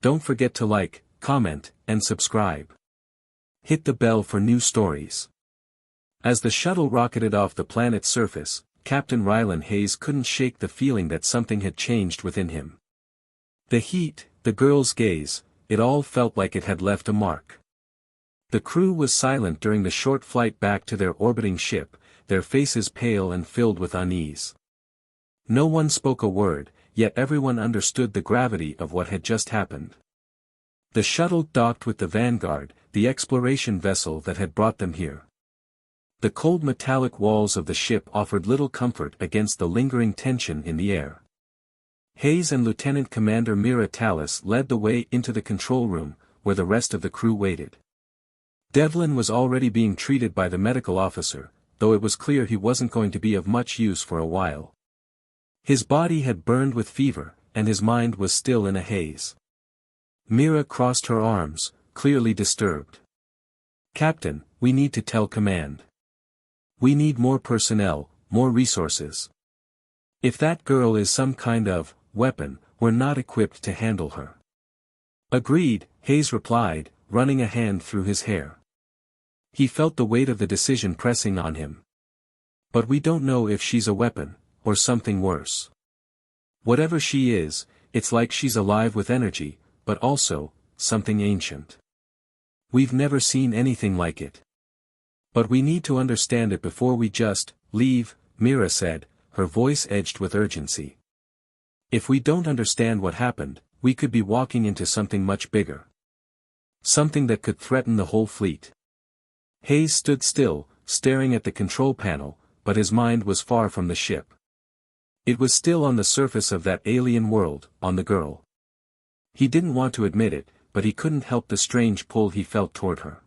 Don't forget to like, comment, and subscribe. Hit the bell for new stories. As the shuttle rocketed off the planet's surface, Captain Rylan Hayes couldn't shake the feeling that something had changed within him. The heat, the girl's gaze, it all felt like it had left a mark. The crew was silent during the short flight back to their orbiting ship, their faces pale and filled with unease. No one spoke a word, yet everyone understood the gravity of what had just happened. The shuttle docked with the Vanguard, the exploration vessel that had brought them here. The cold metallic walls of the ship offered little comfort against the lingering tension in the air. Hayes and Lieutenant Commander Mira Tallis led the way into the control room, where the rest of the crew waited. Devlin was already being treated by the medical officer, though it was clear he wasn't going to be of much use for a while. His body had burned with fever, and his mind was still in a haze. Mira crossed her arms, clearly disturbed. "Captain, we need to tell command. We need more personnel, more resources. If that girl is some kind of weapon, we're not equipped to handle her." "Agreed," Hayes replied, running a hand through his hair. He felt the weight of the decision pressing on him. "But we don't know if she's a weapon, or something worse. Whatever she is, it's like she's alive with energy, but also, something ancient. We've never seen anything like it. But we need to understand it before we just leave," Mira said, her voice edged with urgency. "If we don't understand what happened, we could be walking into something much bigger. Something that could threaten the whole fleet." Hayes stood still, staring at the control panel, but his mind was far from the ship. It was still on the surface of that alien world, on the girl. He didn't want to admit it, but he couldn't help the strange pull he felt toward her.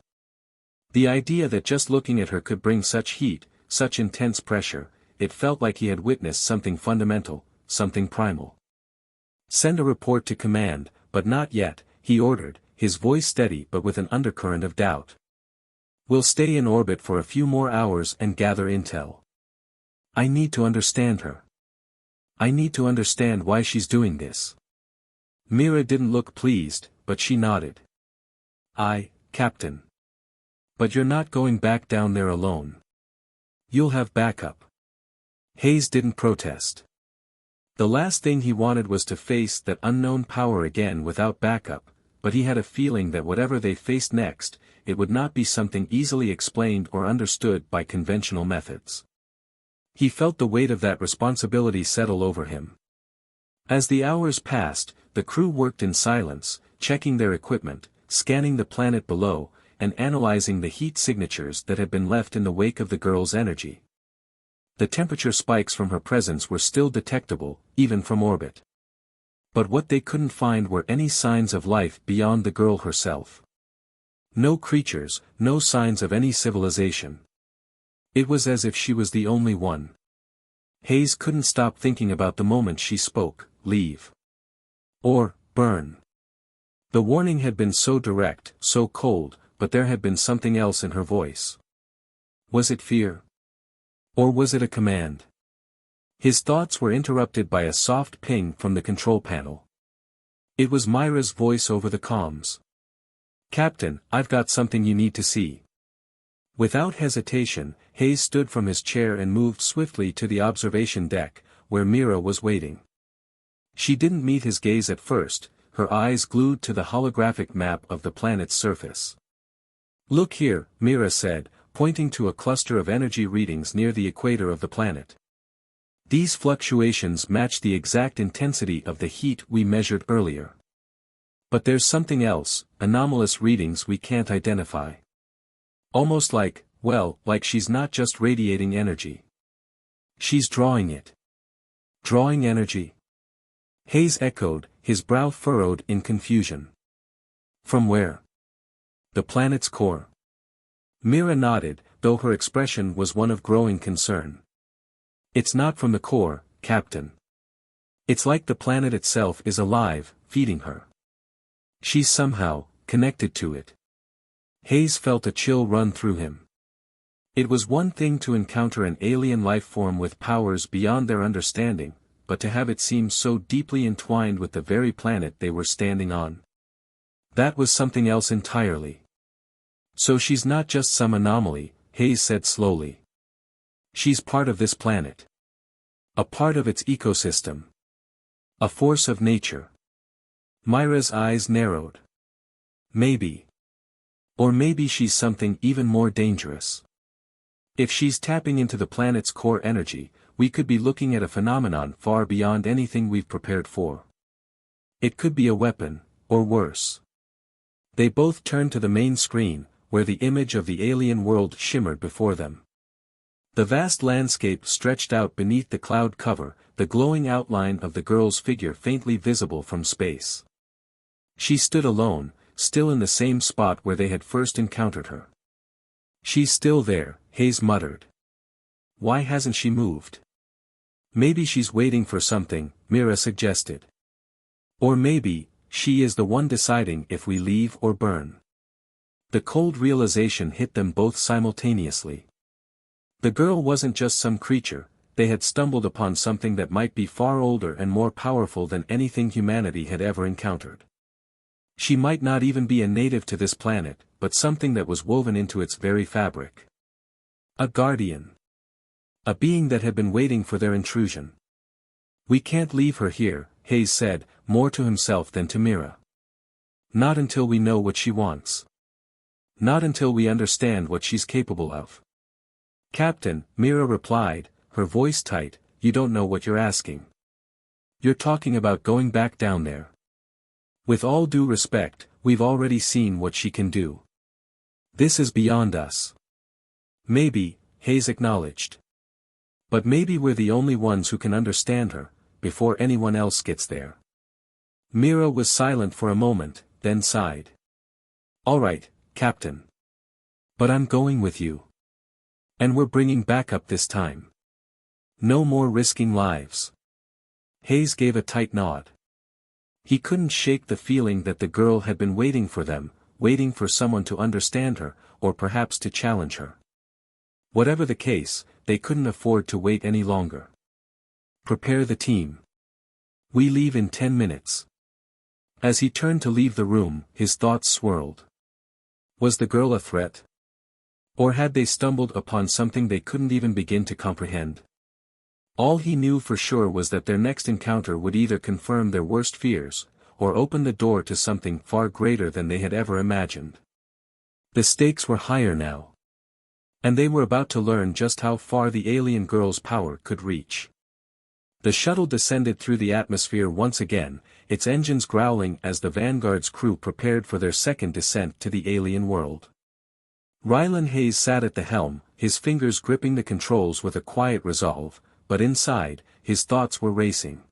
The idea that just looking at her could bring such heat, such intense pressure, it felt like he had witnessed something fundamental, something primal. "Send a report to command, but not yet," he ordered, his voice steady but with an undercurrent of doubt. "We'll stay in orbit for a few more hours and gather intel. I need to understand her. I need to understand why she's doing this." Mira didn't look pleased, but she nodded. Captain. But you're not going back down there alone. You'll have backup." Hayes didn't protest. The last thing he wanted was to face that unknown power again without backup, but he had a feeling that whatever they faced next, it would not be something easily explained or understood by conventional methods. He felt the weight of that responsibility settle over him. As the hours passed, the crew worked in silence, checking their equipment, scanning the planet below, and analyzing the heat signatures that had been left in the wake of the girl's energy. The temperature spikes from her presence were still detectable, even from orbit. But what they couldn't find were any signs of life beyond the girl herself. No creatures, no signs of any civilization. It was as if she was the only one. Hayes couldn't stop thinking about the moment she spoke, "Leave. Or, burn." The warning had been so direct, so cold, but there had been something else in her voice. Was it fear? Or was it a command? His thoughts were interrupted by a soft ping from the control panel. It was Myra's voice over the comms. "Captain, I've got something you need to see." Without hesitation, Hayes stood from his chair and moved swiftly to the observation deck, where Mira was waiting. She didn't meet his gaze at first, her eyes glued to the holographic map of the planet's surface. "Look here," Mira said, pointing to a cluster of energy readings near the equator of the planet. "These fluctuations match the exact intensity of the heat we measured earlier. But there's something else, anomalous readings we can't identify. Almost like, well, like she's not just radiating energy. She's drawing it." "Drawing energy?" Hayes echoed, his brow furrowed in confusion. "From where?" "The planet's core." Mira nodded, though her expression was one of growing concern. "It's not from the core, Captain. It's like the planet itself is alive, feeding her. She's somehow connected to it." Hayes felt a chill run through him. It was one thing to encounter an alien life form with powers beyond their understanding, but to have it seem so deeply entwined with the very planet they were standing on. That was something else entirely. So she's not just some anomaly, Hayes said slowly. She's part of this planet. A part of its ecosystem. A force of nature. Myra's eyes narrowed. Maybe. Or maybe she's something even more dangerous. If she's tapping into the planet's core energy, we could be looking at a phenomenon far beyond anything we've prepared for. It could be a weapon, or worse. They both turned to the main screen, where the image of the alien world shimmered before them. The vast landscape stretched out beneath the cloud cover, the glowing outline of the girl's figure faintly visible from space. She stood alone, still in the same spot where they had first encountered her. She's still there, Hayes muttered. Why hasn't she moved? Maybe she's waiting for something, Mira suggested. Or maybe, she is the one deciding if we leave or burn. The cold realization hit them both simultaneously. The girl wasn't just some creature, they had stumbled upon something that might be far older and more powerful than anything humanity had ever encountered. She might not even be a native to this planet, but something that was woven into its very fabric. A guardian. A being that had been waiting for their intrusion. We can't leave her here, Hayes said, more to himself than to Mira. Not until we know what she wants. Not until we understand what she's capable of. Captain, Mira replied, her voice tight, you don't know what you're asking. You're talking about going back down there. With all due respect, we've already seen what she can do. This is beyond us. Maybe, Hayes acknowledged. But maybe we're the only ones who can understand her, before anyone else gets there. Mira was silent for a moment, then sighed. All right, Captain. But I'm going with you. And we're bringing backup this time. No more risking lives. Hayes gave a tight nod. He couldn't shake the feeling that the girl had been waiting for them, waiting for someone to understand her, or perhaps to challenge her. Whatever the case, they couldn't afford to wait any longer. Prepare the team. We leave in 10 minutes. As he turned to leave the room, his thoughts swirled. Was the girl a threat? Or had they stumbled upon something they couldn't even begin to comprehend? All he knew for sure was that their next encounter would either confirm their worst fears, or open the door to something far greater than they had ever imagined. The stakes were higher now. And they were about to learn just how far the alien girl's power could reach. The shuttle descended through the atmosphere once again, its engines growling as the Vanguard's crew prepared for their second descent to the alien world. Rylan Hayes sat at the helm, his fingers gripping the controls with a quiet resolve, but inside, his thoughts were racing.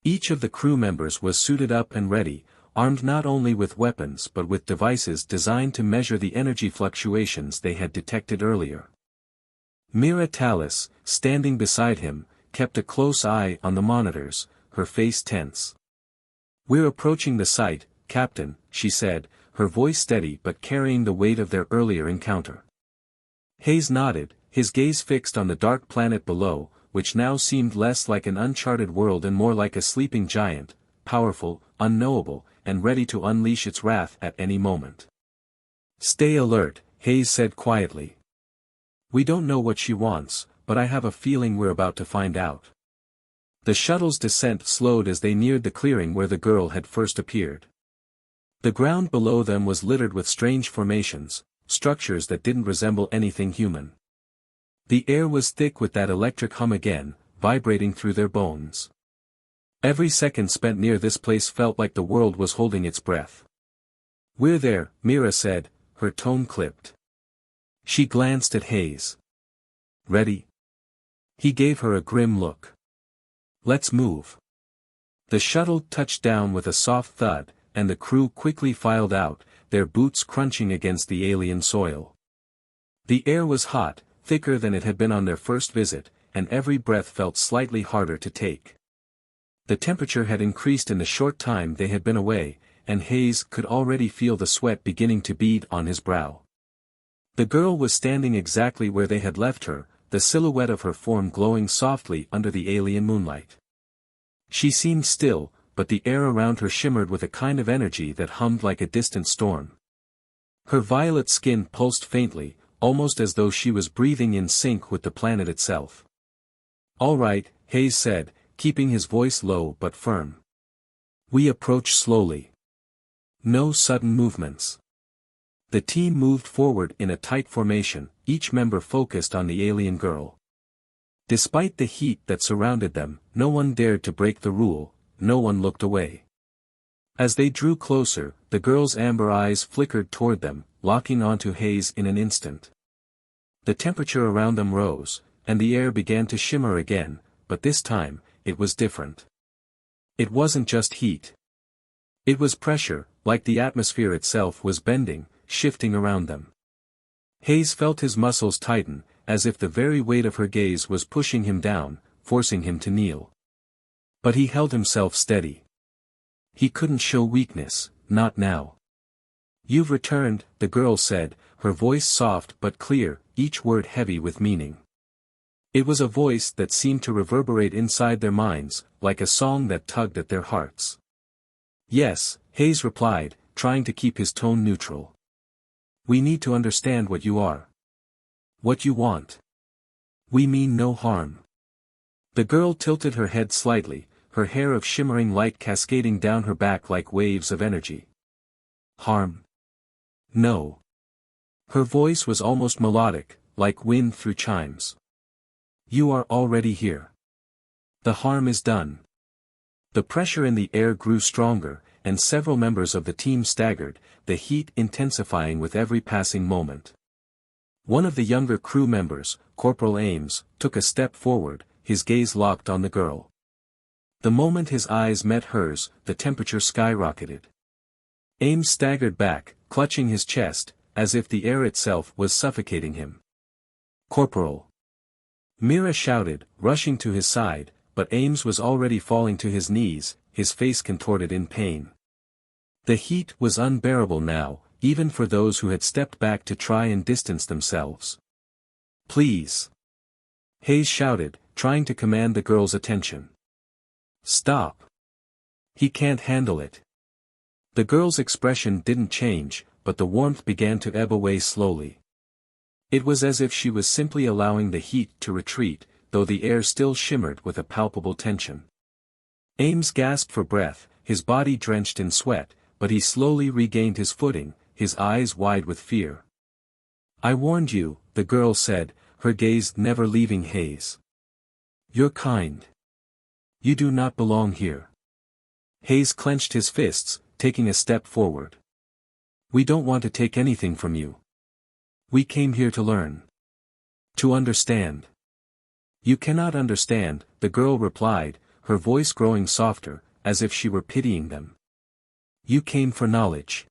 Each of the crew members was suited up and ready, armed not only with weapons but with devices designed to measure the energy fluctuations they had detected earlier. Mira Tallis, standing beside him, kept a close eye on the monitors, her face tense. We're approaching the site, Captain, she said, her voice steady but carrying the weight of their earlier encounter. Hayes nodded, his gaze fixed on the dark planet below, which now seemed less like an uncharted world and more like a sleeping giant, powerful, unknowable, and ready to unleash its wrath at any moment. Stay alert, Hayes said quietly. We don't know what she wants, but I have a feeling we're about to find out. The shuttle's descent slowed as they neared the clearing where the girl had first appeared. The ground below them was littered with strange formations, structures that didn't resemble anything human. The air was thick with that electric hum again, vibrating through their bones. Every second spent near this place felt like the world was holding its breath. We're there, Mira said, her tone clipped. She glanced at Hayes. Ready? He gave her a grim look. Let's move. The shuttle touched down with a soft thud, and the crew quickly filed out, their boots crunching against the alien soil. The air was hot, thicker than it had been on their first visit, and every breath felt slightly harder to take. The temperature had increased in the short time they had been away, and Hayes could already feel the sweat beginning to bead on his brow. The girl was standing exactly where they had left her, the silhouette of her form glowing softly under the alien moonlight. She seemed still, but the air around her shimmered with a kind of energy that hummed like a distant storm. Her violet skin pulsed faintly, almost as though she was breathing in sync with the planet itself. "All right," Hayes said, keeping his voice low but firm. "We approach slowly. No sudden movements." The team moved forward in a tight formation, each member focused on the alien girl. Despite the heat that surrounded them, no one dared to break the rule, no one looked away. As they drew closer, the girl's amber eyes flickered toward them, locking onto Hayes in an instant. The temperature around them rose, and the air began to shimmer again, but this time, it was different. It wasn't just heat. It was pressure, like the atmosphere itself was bending, shifting around them. Hayes felt his muscles tighten, as if the very weight of her gaze was pushing him down, forcing him to kneel. But he held himself steady. He couldn't show weakness, not now. "You've returned," the girl said, her voice soft but clear, each word heavy with meaning. It was a voice that seemed to reverberate inside their minds, like a song that tugged at their hearts. "Yes," Hayes replied, trying to keep his tone neutral. "We need to understand what you are. What you want. We mean no harm." The girl tilted her head slightly, her hair of shimmering light cascading down her back like waves of energy. "Harm? No." Her voice was almost melodic, like wind through chimes. "You are already here. The harm is done." The pressure in the air grew stronger, and several members of the team staggered, the heat intensifying with every passing moment. One of the younger crew members, Corporal Ames, took a step forward, his gaze locked on the girl. The moment his eyes met hers, the temperature skyrocketed. Ames staggered back, clutching his chest, as if the air itself was suffocating him. "Corporal!" Mira shouted, rushing to his side, but Ames was already falling to his knees, his face contorted in pain. The heat was unbearable now, even for those who had stepped back to try and distance themselves. "Please!" Hayes shouted, trying to command the girl's attention. "Stop! He can't handle it." The girl's expression didn't change, but the warmth began to ebb away slowly. It was as if she was simply allowing the heat to retreat, though the air still shimmered with a palpable tension. Ames gasped for breath, his body drenched in sweat, but he slowly regained his footing, his eyes wide with fear. "I warned you," the girl said, her gaze never leaving Hayes. "You're kind. You do not belong here." Hayes clenched his fists, taking a step forward. "We don't want to take anything from you. We came here to learn. To understand." "You cannot understand," the girl replied, her voice growing softer, as if she were pitying them. "You came for knowledge.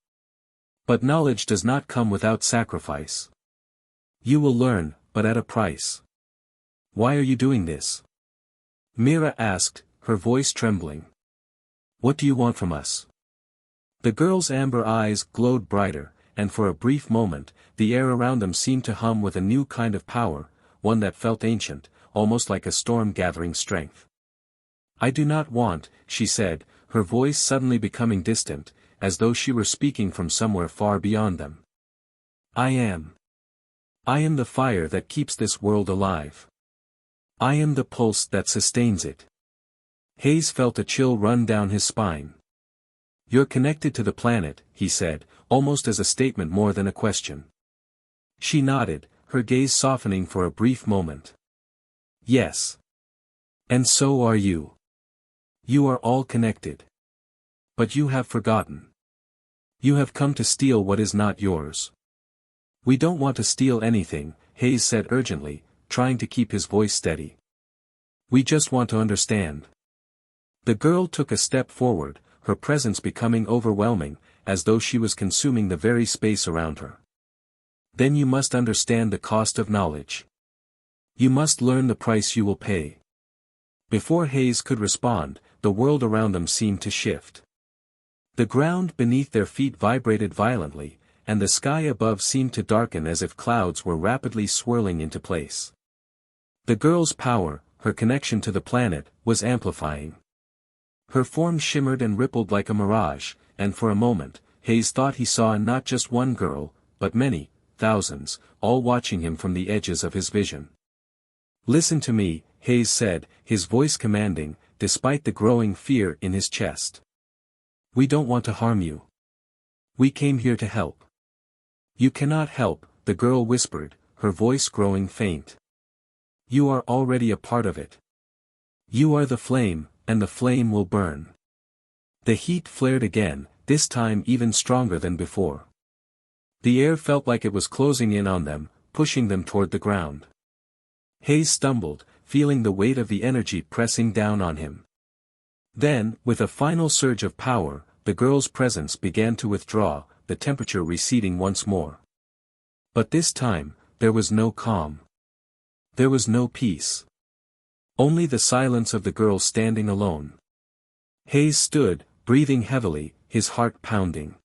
But knowledge does not come without sacrifice. You will learn, but at a price. Why are you doing this?" Mira asked, her voice trembling. "What do you want from us?" The girl's amber eyes glowed brighter, and for a brief moment, the air around them seemed to hum with a new kind of power, one that felt ancient, almost like a storm gathering strength. "I do not want," she said, her voice suddenly becoming distant, as though she were speaking from somewhere far beyond them. I am the fire that keeps this world alive. I am the pulse that sustains it." Hayes felt a chill run down his spine. "You're connected to the planet," he said, almost as a statement more than a question. She nodded, her gaze softening for a brief moment. "Yes. And so are you. You are all connected. But you have forgotten. You have come to steal what is not yours." "We don't want to steal anything," Hayes said urgently, trying to keep his voice steady. "We just want to understand." The girl took a step forward, her presence becoming overwhelming, as though she was consuming the very space around her. "Then you must understand the cost of knowledge. You must learn the price you will pay." Before Hayes could respond, the world around them seemed to shift. The ground beneath their feet vibrated violently, and the sky above seemed to darken as if clouds were rapidly swirling into place. The girl's power, her connection to the planet, was amplifying. Her form shimmered and rippled like a mirage, and for a moment, Hayes thought he saw not just one girl, but many, thousands, all watching him from the edges of his vision. "Listen to me," Hayes said, his voice commanding, despite the growing fear in his chest. "We don't want to harm you. We came here to help." "You cannot help," the girl whispered, her voice growing faint. "You are already a part of it. You are the flame, and the flame will burn." The heat flared again, this time even stronger than before. The air felt like it was closing in on them, pushing them toward the ground. Hayes stumbled, feeling the weight of the energy pressing down on him. Then, with a final surge of power, the girl's presence began to withdraw, the temperature receding once more. But this time, there was no calm. There was no peace. Only the silence of the girl standing alone. Hayes stood, breathing heavily, his heart pounding.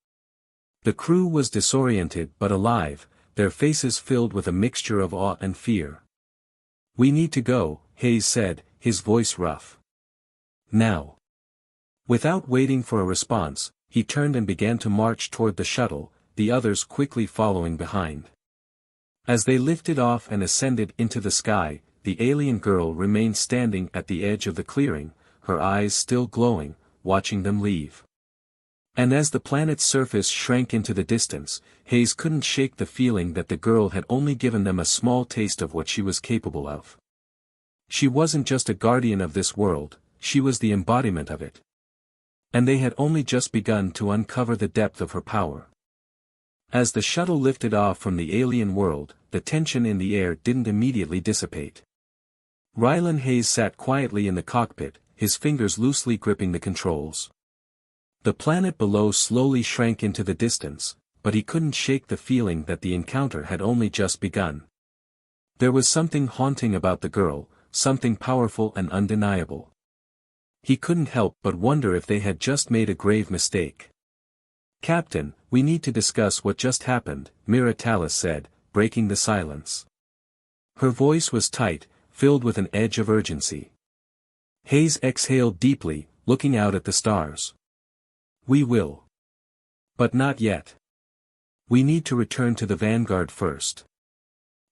The crew was disoriented but alive, their faces filled with a mixture of awe and fear. "We need to go," Hayes said, his voice rough. "Now." Without waiting for a response, he turned and began to march toward the shuttle, the others quickly following behind. As they lifted off and ascended into the sky, the alien girl remained standing at the edge of the clearing, her eyes still glowing, watching them leave. And as the planet's surface shrank into the distance, Hayes couldn't shake the feeling that the girl had only given them a small taste of what she was capable of. She wasn't just a guardian of this world, she was the embodiment of it. And they had only just begun to uncover the depth of her power. As the shuttle lifted off from the alien world, the tension in the air didn't immediately dissipate. Rylan Hayes sat quietly in the cockpit, his fingers loosely gripping the controls. The planet below slowly shrank into the distance, but he couldn't shake the feeling that the encounter had only just begun. There was something haunting about the girl, something powerful and undeniable. He couldn't help but wonder if they had just made a grave mistake. "Captain, we need to discuss what just happened," Mira Tallis said, breaking the silence. Her voice was tight, filled with an edge of urgency. Hayes exhaled deeply, looking out at the stars. "We will. But not yet. We need to return to the Vanguard first.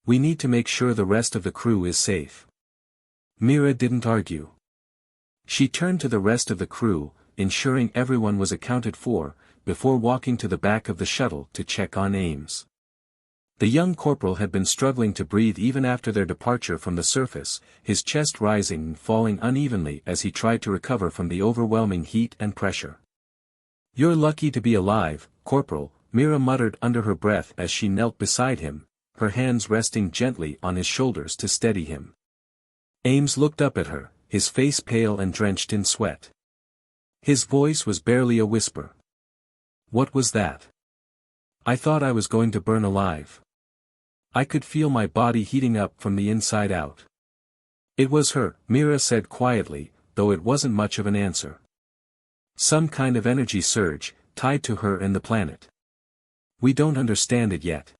We need to make sure the rest of the crew is safe." Mira didn't argue. She turned to the rest of the crew, ensuring everyone was accounted for, before walking to the back of the shuttle to check on Ames. The young corporal had been struggling to breathe even after their departure from the surface, his chest rising and falling unevenly as he tried to recover from the overwhelming heat and pressure. "You're lucky to be alive, Corporal," Mira muttered under her breath as she knelt beside him, her hands resting gently on his shoulders to steady him. Ames looked up at her, his face pale and drenched in sweat. His voice was barely a whisper. "What was that? I thought I was going to burn alive. I could feel my body heating up from the inside out." "It was her," Mira said quietly, though it wasn't much of an answer. "Some kind of energy surge, tied to her and the planet. We don't understand it yet."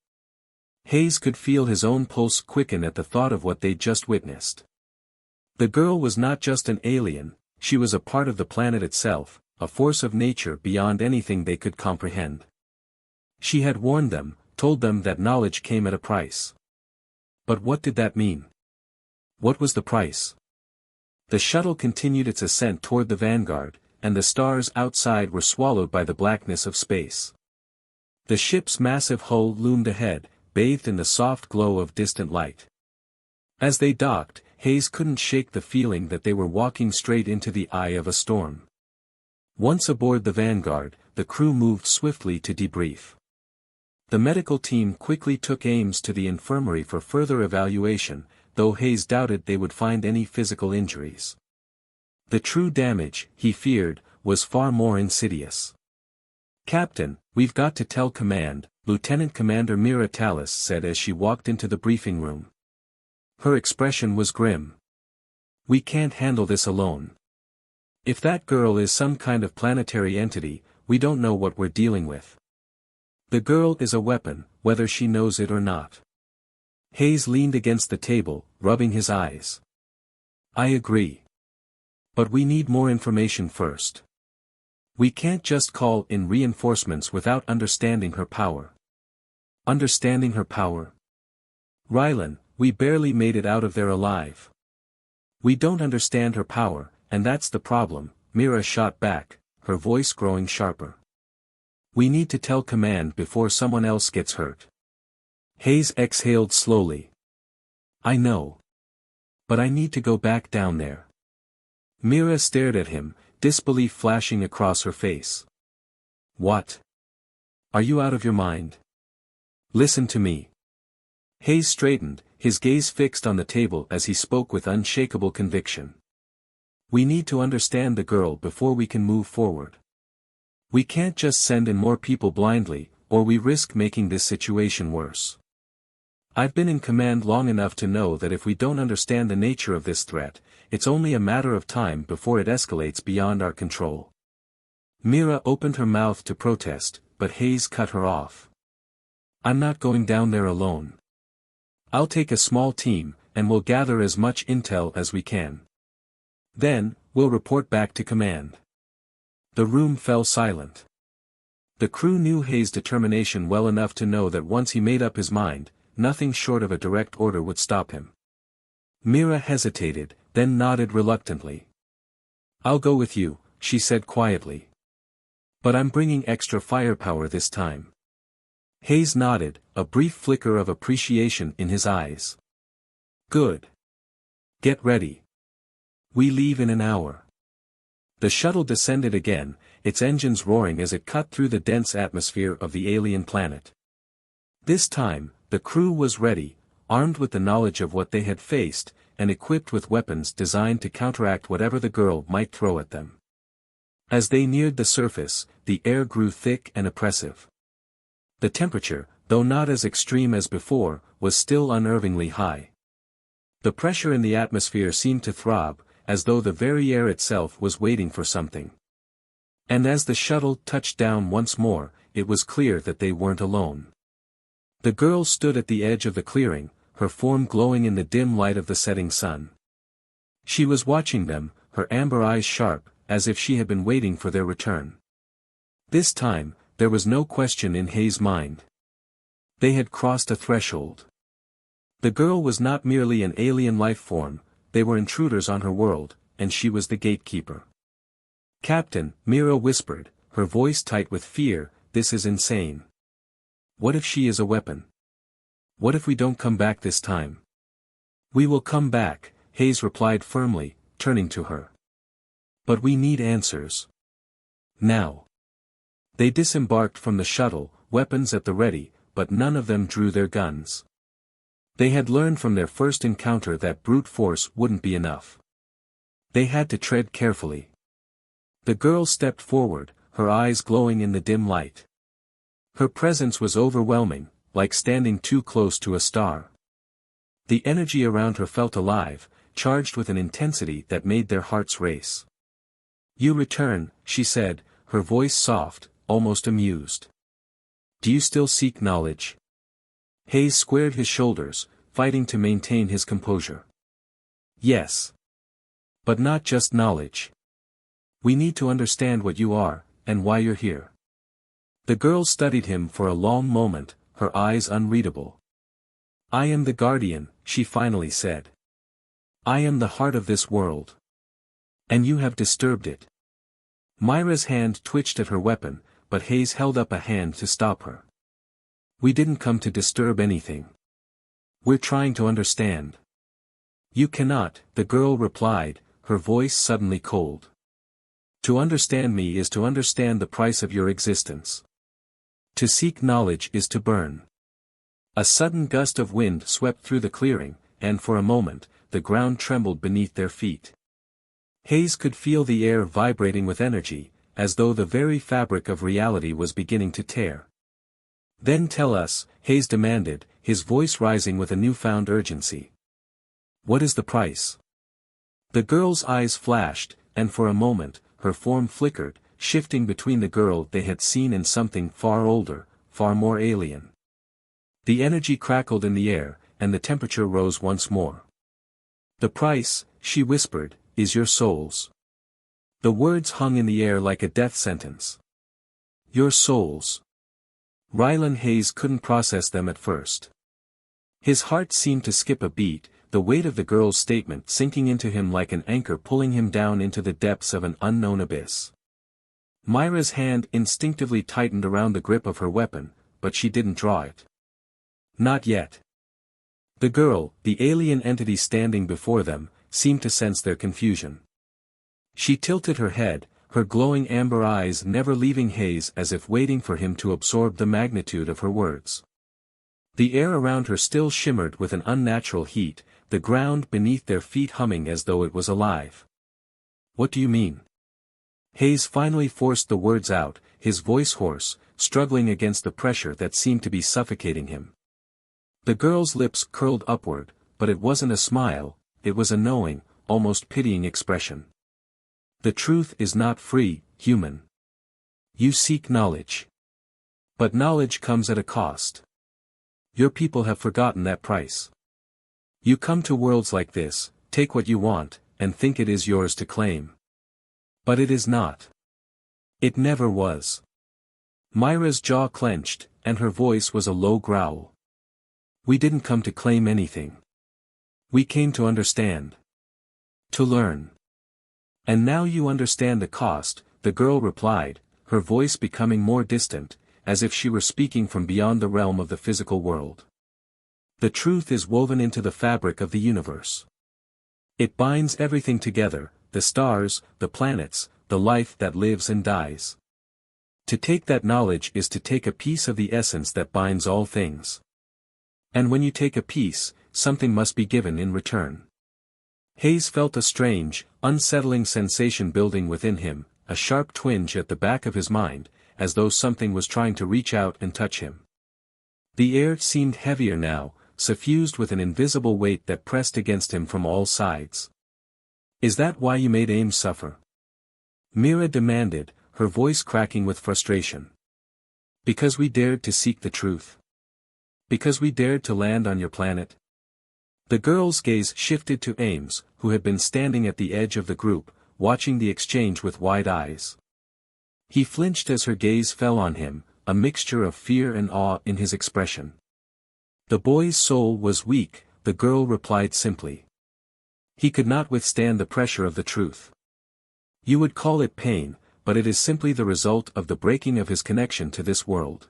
Hayes could feel his own pulse quicken at the thought of what they'd just witnessed. The girl was not just an alien, she was a part of the planet itself, a force of nature beyond anything they could comprehend. She had warned them, told them that knowledge came at a price. But what did that mean? What was the price? The shuttle continued its ascent toward the Vanguard, and the stars outside were swallowed by the blackness of space. The ship's massive hull loomed ahead, bathed in the soft glow of distant light. As they docked, Hayes couldn't shake the feeling that they were walking straight into the eye of a storm. Once aboard the Vanguard, the crew moved swiftly to debrief. The medical team quickly took Ames to the infirmary for further evaluation, though Hayes doubted they would find any physical injuries. The true damage, he feared, was far more insidious. "Captain, we've got to tell command," Lieutenant Commander Mira Tallis said as she walked into the briefing room. Her expression was grim. "We can't handle this alone. If that girl is some kind of planetary entity, we don't know what we're dealing with. The girl is a weapon, whether she knows it or not." Hayes leaned against the table, rubbing his eyes. "I agree. But we need more information first. We can't just call in reinforcements without understanding her power. Understanding her power? Rylan, we barely made it out of there alive. We don't understand her power, and that's the problem, Mira shot back, her voice growing sharper. We need to tell command before someone else gets hurt. Hayes exhaled slowly. I know. But I need to go back down there. Mira stared at him, disbelief flashing across her face. What? Are you out of your mind? Listen to me. Hayes straightened, his gaze fixed on the table as he spoke with unshakable conviction. We need to understand the girl before we can move forward. We can't just send in more people blindly, or we risk making this situation worse. I've been in command long enough to know that if we don't understand the nature of this threat, it's only a matter of time before it escalates beyond our control. Mira opened her mouth to protest, but Hayes cut her off. I'm not going down there alone. I'll take a small team, and we'll gather as much intel as we can. Then, we'll report back to command. The room fell silent. The crew knew Hayes' determination well enough to know that once he made up his mind, nothing short of a direct order would stop him. Mira hesitated, then nodded reluctantly. I'll go with you, she said quietly. But I'm bringing extra firepower this time. Hayes nodded, a brief flicker of appreciation in his eyes. Good. Get ready. We leave in an hour. The shuttle descended again, its engines roaring as it cut through the dense atmosphere of the alien planet. This time, the crew was ready, armed with the knowledge of what they had faced, and equipped with weapons designed to counteract whatever the girl might throw at them. As they neared the surface, the air grew thick and oppressive. The temperature, though not as extreme as before, was still unnervingly high. The pressure in the atmosphere seemed to throb, as though the very air itself was waiting for something. And as the shuttle touched down once more, it was clear that they weren't alone. The girl stood at the edge of the clearing, her form glowing in the dim light of the setting sun. She was watching them, her amber eyes sharp, as if she had been waiting for their return. This time, there was no question in Hayes' mind. They had crossed a threshold. The girl was not merely an alien life form, they were intruders on her world, and she was the gatekeeper. Captain, Mira whispered, her voice tight with fear, this is insane. What if she is a weapon? What if we don't come back this time? We will come back, Hayes replied firmly, turning to her. But we need answers. Now. They disembarked from the shuttle, weapons at the ready, but none of them drew their guns. They had learned from their first encounter that brute force wouldn't be enough. They had to tread carefully. The girl stepped forward, her eyes glowing in the dim light. Her presence was overwhelming, like standing too close to a star. The energy around her felt alive, charged with an intensity that made their hearts race. You return, she said, her voice soft, almost amused. Do you still seek knowledge? Hayes squared his shoulders, fighting to maintain his composure. Yes. But not just knowledge. We need to understand what you are, and why you're here. The girl studied him for a long moment, her eyes unreadable. I am the guardian, she finally said. I am the heart of this world. And you have disturbed it. Myra's hand twitched at her weapon, but Hayes held up a hand to stop her. We didn't come to disturb anything. We're trying to understand. You cannot, the girl replied, her voice suddenly cold. To understand me is to understand the price of your existence. To seek knowledge is to burn. A sudden gust of wind swept through the clearing, and for a moment, the ground trembled beneath their feet. Hayes could feel the air vibrating with energy, as though the very fabric of reality was beginning to tear. Then tell us, Hayes demanded, his voice rising with a newfound urgency. What is the price? The girl's eyes flashed, and for a moment, her form flickered, shifting between the girl they had seen and something far older, far more alien. The energy crackled in the air, and the temperature rose once more. The price, she whispered, is your souls. The words hung in the air like a death sentence. Your souls. Rylan Hayes couldn't process them at first. His heart seemed to skip a beat, the weight of the girl's statement sinking into him like an anchor pulling him down into the depths of an unknown abyss. Myra's hand instinctively tightened around the grip of her weapon, but she didn't draw it. Not yet. The girl, the alien entity standing before them, seemed to sense their confusion. She tilted her head, her glowing amber eyes never leaving Hayes as if waiting for him to absorb the magnitude of her words. The air around her still shimmered with an unnatural heat, the ground beneath their feet humming as though it was alive. What do you mean? Hayes finally forced the words out, his voice hoarse, struggling against the pressure that seemed to be suffocating him. The girl's lips curled upward, but it wasn't a smile, it was a knowing, almost pitying expression. The truth is not free, human. You seek knowledge. But knowledge comes at a cost. Your people have forgotten that price. You come to worlds like this, take what you want, and think it is yours to claim. But it is not. It never was. Myra's jaw clenched, and her voice was a low growl. We didn't come to claim anything. We came to understand. To learn. And now you understand the cost, the girl replied, her voice becoming more distant, as if she were speaking from beyond the realm of the physical world. The truth is woven into the fabric of the universe. It binds everything together, the stars, the planets, the life that lives and dies. To take that knowledge is to take a piece of the essence that binds all things. And when you take a piece, something must be given in return. Hayes felt a strange, unsettling sensation building within him, a sharp twinge at the back of his mind, as though something was trying to reach out and touch him. The air seemed heavier now, suffused with an invisible weight that pressed against him from all sides. Is that why you made Ames suffer? Mira demanded, her voice cracking with frustration. Because we dared to seek the truth. Because we dared to land on your planet. The girl's gaze shifted to Ames, who had been standing at the edge of the group, watching the exchange with wide eyes. He flinched as her gaze fell on him, a mixture of fear and awe in his expression. The boy's soul was weak, the girl replied simply. He could not withstand the pressure of the truth. You would call it pain, but it is simply the result of the breaking of his connection to this world.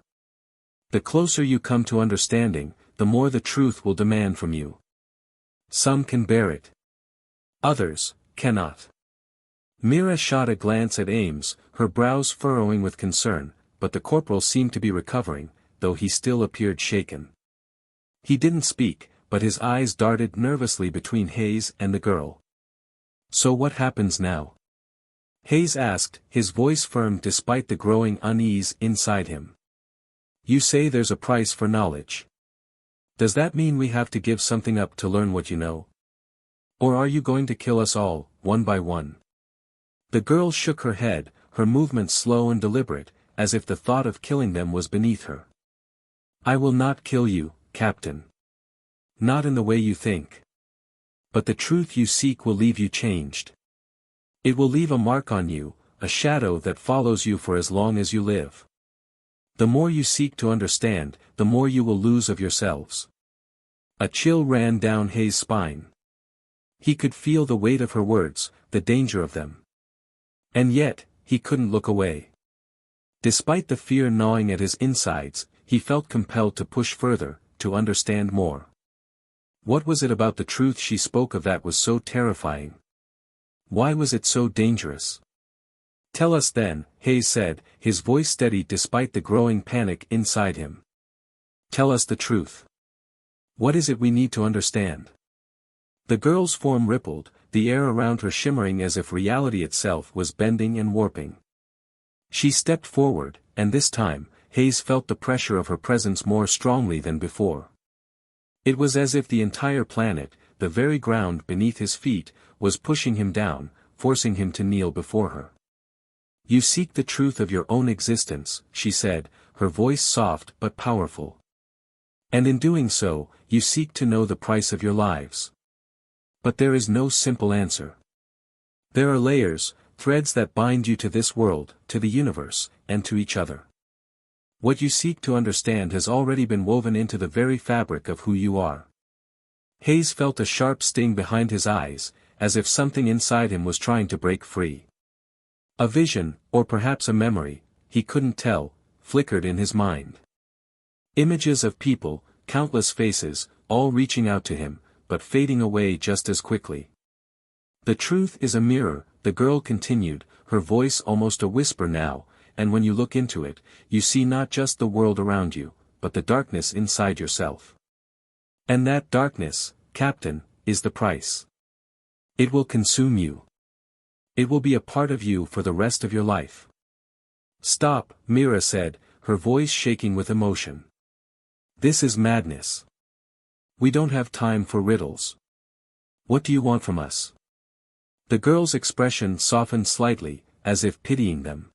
The closer you come to understanding, the more the truth will demand from you. Some can bear it. Others cannot. Mira shot a glance at Ames, her brows furrowing with concern, but the corporal seemed to be recovering, though he still appeared shaken. He didn't speak, but his eyes darted nervously between Hayes and the girl. So what happens now? Hayes asked, his voice firm despite the growing unease inside him. You say there's a price for knowledge. Does that mean we have to give something up to learn what you know? Or are you going to kill us all, one by one? The girl shook her head, her movements slow and deliberate, as if the thought of killing them was beneath her. I will not kill you, Captain. Not in the way you think. But the truth you seek will leave you changed. It will leave a mark on you, a shadow that follows you for as long as you live. The more you seek to understand, the more you will lose of yourselves. A chill ran down Hayes' spine. He could feel the weight of her words, the danger of them. And yet, he couldn't look away. Despite the fear gnawing at his insides, he felt compelled to push further, to understand more. What was it about the truth she spoke of that was so terrifying? Why was it so dangerous? Tell us then, Hayes said, his voice steady despite the growing panic inside him. Tell us the truth. What is it we need to understand? The girl's form rippled, the air around her shimmering as if reality itself was bending and warping. She stepped forward, and this time, Hayes felt the pressure of her presence more strongly than before. It was as if the entire planet, the very ground beneath his feet, was pushing him down, forcing him to kneel before her. You seek the truth of your own existence, she said, her voice soft but powerful. And in doing so, you seek to know the price of your lives. But there is no simple answer. There are layers, threads that bind you to this world, to the universe, and to each other. What you seek to understand has already been woven into the very fabric of who you are. Hayes felt a sharp sting behind his eyes, as if something inside him was trying to break free. A vision, or perhaps a memory, he couldn't tell, flickered in his mind. Images of people, countless faces, all reaching out to him, but fading away just as quickly. The truth is a mirror, the girl continued, her voice almost a whisper now, and when you look into it, you see not just the world around you, but the darkness inside yourself. And that darkness, Captain, is the price. It will consume you. It will be a part of you for the rest of your life. Stop, Mira said, her voice shaking with emotion. This is madness. We don't have time for riddles. What do you want from us? The girl's expression softened slightly, as if pitying them.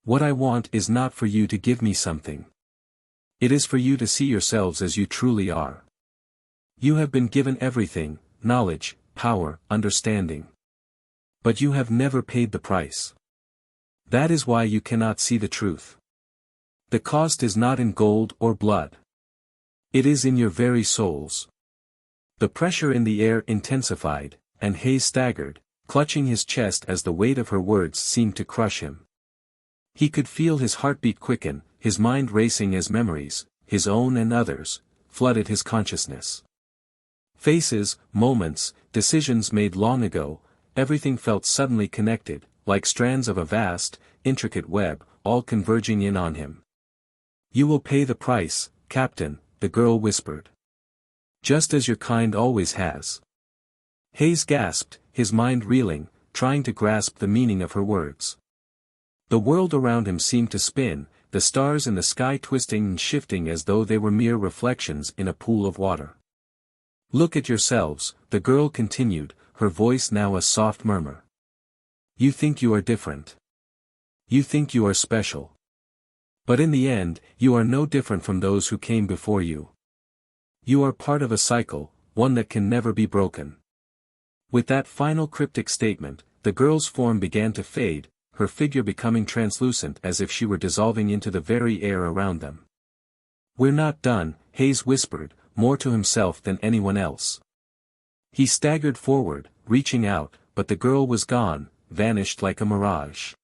What I want is not for you to give me something. It is for you to see yourselves as you truly are. You have been given everything, knowledge, power, understanding. But you have never paid the price. That is why you cannot see the truth. The cost is not in gold or blood. It is in your very souls. The pressure in the air intensified, and Hayes staggered, clutching his chest as the weight of her words seemed to crush him. He could feel his heartbeat quicken, his mind racing as memories, his own and others, flooded his consciousness. Faces, moments, decisions made long ago, everything felt suddenly connected, like strands of a vast, intricate web, all converging in on him. You will pay the price, Captain, the girl whispered. Just as your kind always has. Hayes gasped, his mind reeling, trying to grasp the meaning of her words. The world around him seemed to spin, the stars in the sky twisting and shifting as though they were mere reflections in a pool of water. Look at yourselves, the girl continued, her voice now a soft murmur. You think you are different. You think you are special. But in the end, you are no different from those who came before you. You are part of a cycle, one that can never be broken. With that final cryptic statement, the girl's form began to fade, her figure becoming translucent as if she were dissolving into the very air around them. We're not done, Hayes whispered, more to himself than anyone else. He staggered forward, reaching out, but the girl was gone, vanished like a mirage.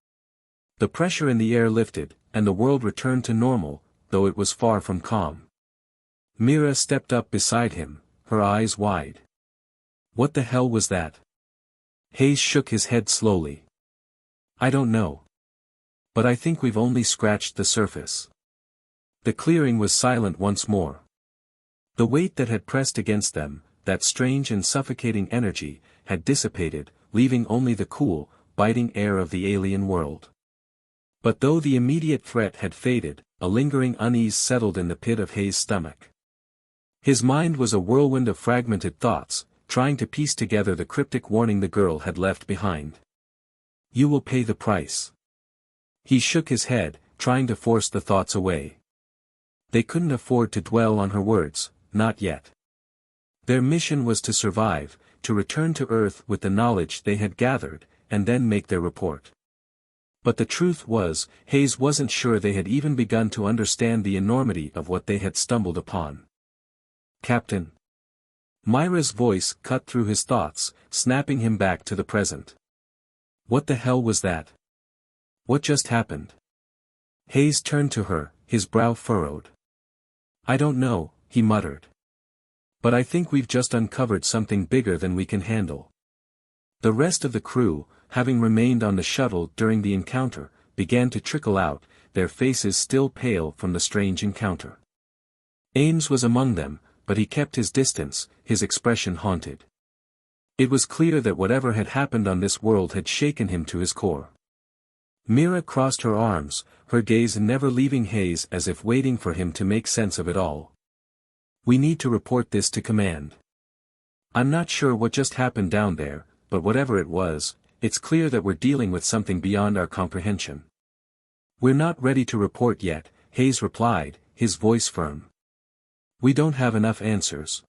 The pressure in the air lifted, and the world returned to normal, though it was far from calm. Mira stepped up beside him, her eyes wide. What the hell was that? Hayes shook his head slowly. I don't know. But I think we've only scratched the surface. The clearing was silent once more. The weight that had pressed against them, that strange and suffocating energy, had dissipated, leaving only the cool, biting air of the alien world. But though the immediate threat had faded, a lingering unease settled in the pit of Hayes' stomach. His mind was a whirlwind of fragmented thoughts, trying to piece together the cryptic warning the girl had left behind. You will pay the price. He shook his head, trying to force the thoughts away. They couldn't afford to dwell on her words, not yet. Their mission was to survive, to return to Earth with the knowledge they had gathered, and then make their report. But the truth was, Hayes wasn't sure they had even begun to understand the enormity of what they had stumbled upon. Captain. Myra's voice cut through his thoughts, snapping him back to the present. What the hell was that? What just happened? Hayes turned to her, his brow furrowed. I don't know, he muttered. But I think we've just uncovered something bigger than we can handle. The rest of the crew, having remained on the shuttle during the encounter, began to trickle out, their faces still pale from the strange encounter. Ames was among them, but he kept his distance, his expression haunted. It was clear that whatever had happened on this world had shaken him to his core. Mira crossed her arms, her gaze never leaving Hayes as if waiting for him to make sense of it all. We need to report this to command. I'm not sure what just happened down there, but whatever it was, it's clear that we're dealing with something beyond our comprehension. We're not ready to report yet, Hayes replied, his voice firm. We don't have enough answers.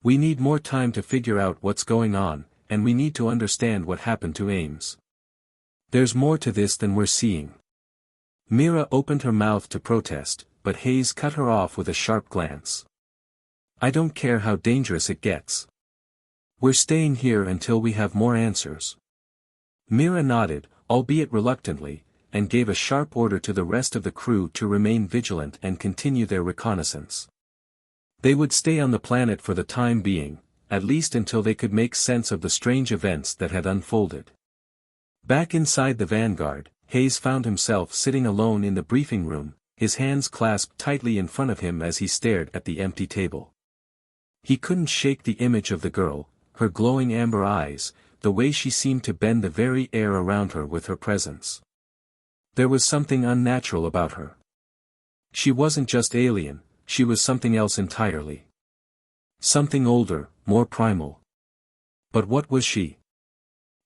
We need more time to figure out what's going on, and we need to understand what happened to Ames. There's more to this than we're seeing. Mira opened her mouth to protest, but Hayes cut her off with a sharp glance. I don't care how dangerous it gets. We're staying here until we have more answers. Mira nodded, albeit reluctantly, and gave a sharp order to the rest of the crew to remain vigilant and continue their reconnaissance. They would stay on the planet for the time being, at least until they could make sense of the strange events that had unfolded. Back inside the Vanguard, Hayes found himself sitting alone in the briefing room, his hands clasped tightly in front of him as he stared at the empty table. He couldn't shake the image of the girl, her glowing amber eyes, the way she seemed to bend the very air around her with her presence. There was something unnatural about her. She wasn't just alien, she was something else entirely. Something older, more primal. But what was she?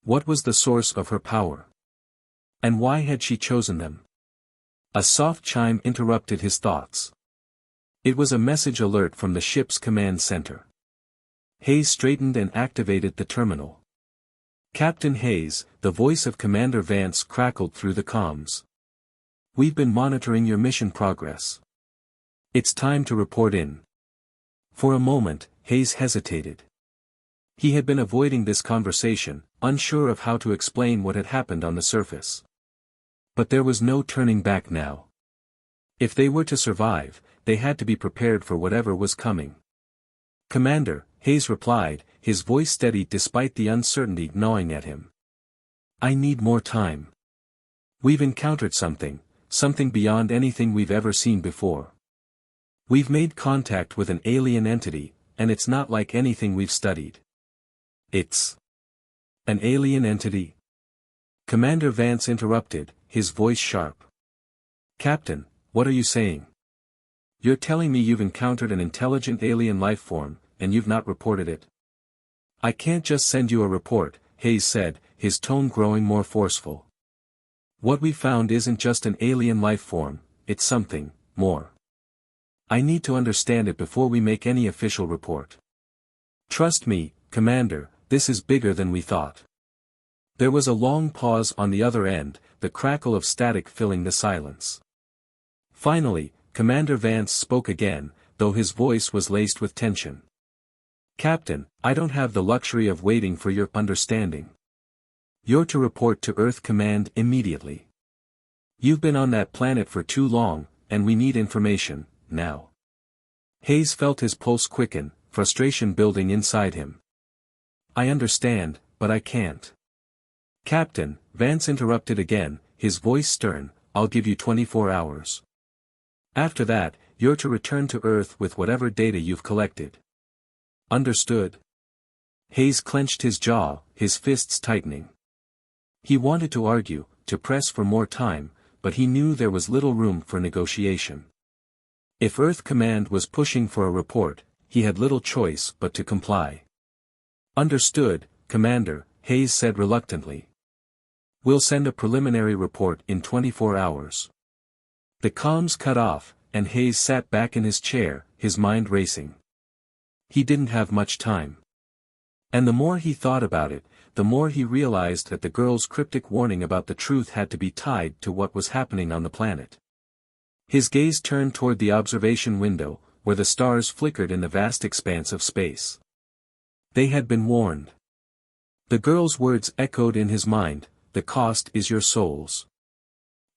What was the source of her power? And why had she chosen them? A soft chime interrupted his thoughts. It was a message alert from the ship's command center. Hayes straightened and activated the terminal. Captain Hayes, the voice of Commander Vance crackled through the comms. We've been monitoring your mission progress. It's time to report in. For a moment, Hayes hesitated. He had been avoiding this conversation, unsure of how to explain what had happened on the surface. But there was no turning back now. If they were to survive, they had to be prepared for whatever was coming. Commander, Hayes replied, his voice steady despite the uncertainty gnawing at him. I need more time. We've encountered something beyond anything we've ever seen before. We've made contact with an alien entity, and it's not like anything we've studied. It's an alien entity? Commander Vance interrupted, his voice sharp. Captain, what are you saying? You're telling me you've encountered an intelligent alien life form, and you've not reported it? I can't just send you a report, Hayes said, his tone growing more forceful. What we found isn't just an alien life form, it's something more. I need to understand it before we make any official report. Trust me, Commander, this is bigger than we thought. There was a long pause on the other end, the crackle of static filling the silence. Finally, Commander Vance spoke again, though his voice was laced with tension. Captain, I don't have the luxury of waiting for your understanding. You're to report to Earth Command immediately. You've been on that planet for too long, and we need information, now. Hayes felt his pulse quicken, frustration building inside him. I understand, but I can't. Captain, Vance interrupted again, his voice stern, I'll give you 24 hours. After that, you're to return to Earth with whatever data you've collected. Understood? Hayes clenched his jaw, his fists tightening. He wanted to argue, to press for more time, but he knew there was little room for negotiation. If Earth Command was pushing for a report, he had little choice but to comply. Understood, Commander, Hayes said reluctantly. We'll send a preliminary report in 24 hours. The comms cut off, and Hayes sat back in his chair, his mind racing. He didn't have much time. And the more he thought about it, the more he realized that the girl's cryptic warning about the truth had to be tied to what was happening on the planet. His gaze turned toward the observation window, where the stars flickered in the vast expanse of space. They had been warned. The girl's words echoed in his mind, the cost is your souls.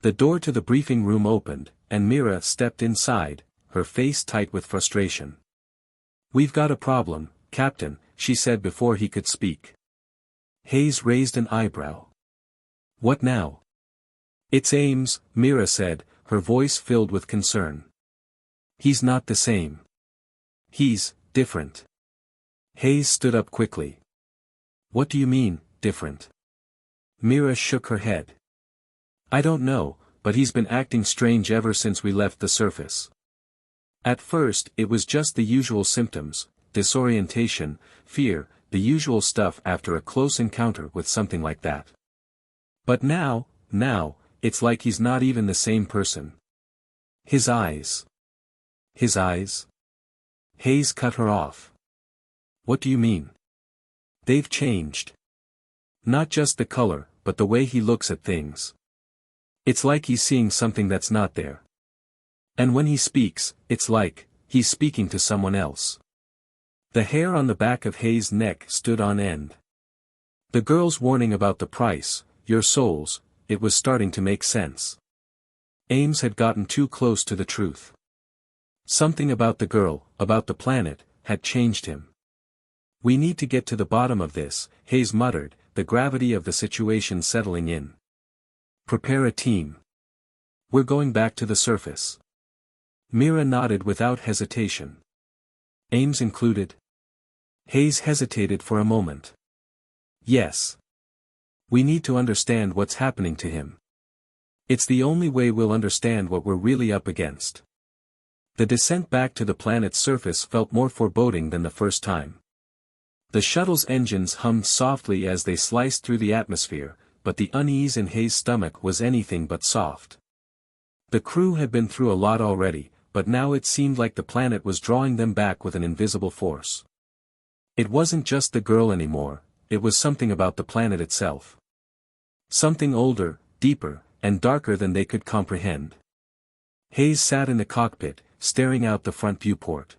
The door to the briefing room opened, and Mira stepped inside, her face tight with frustration. We've got a problem, Captain, she said before he could speak. Hayes raised an eyebrow. What now? It's Ames, Mira said, her voice filled with concern. He's not the same. He's different. Hayes stood up quickly. What do you mean, different? Mira shook her head. I don't know, but he's been acting strange ever since we left the surface. At first, it was just the usual symptoms, disorientation, fear, the usual stuff after a close encounter with something like that. But now, it's like he's not even the same person. His eyes. His eyes? Hayes cut her off. What do you mean? They've changed. Not just the color, but the way he looks at things. It's like he's seeing something that's not there. And when he speaks, it's like he's speaking to someone else. The hair on the back of Hayes' neck stood on end. The girl's warning about the price, your souls, it was starting to make sense. Ames had gotten too close to the truth. Something about the girl, about the planet, had changed him. We need to get to the bottom of this, Hayes muttered, the gravity of the situation settling in. Prepare a team. We're going back to the surface. Mira nodded without hesitation. Ames included? Hayes hesitated for a moment. Yes. We need to understand what's happening to him. It's the only way we'll understand what we're really up against. The descent back to the planet's surface felt more foreboding than the first time. The shuttle's engines hummed softly as they sliced through the atmosphere, but the unease in Hayes' stomach was anything but soft. The crew had been through a lot already, but now it seemed like the planet was drawing them back with an invisible force. It wasn't just the girl anymore, it was something about the planet itself. Something older, deeper, and darker than they could comprehend. Hayes sat in the cockpit, staring out the front viewport.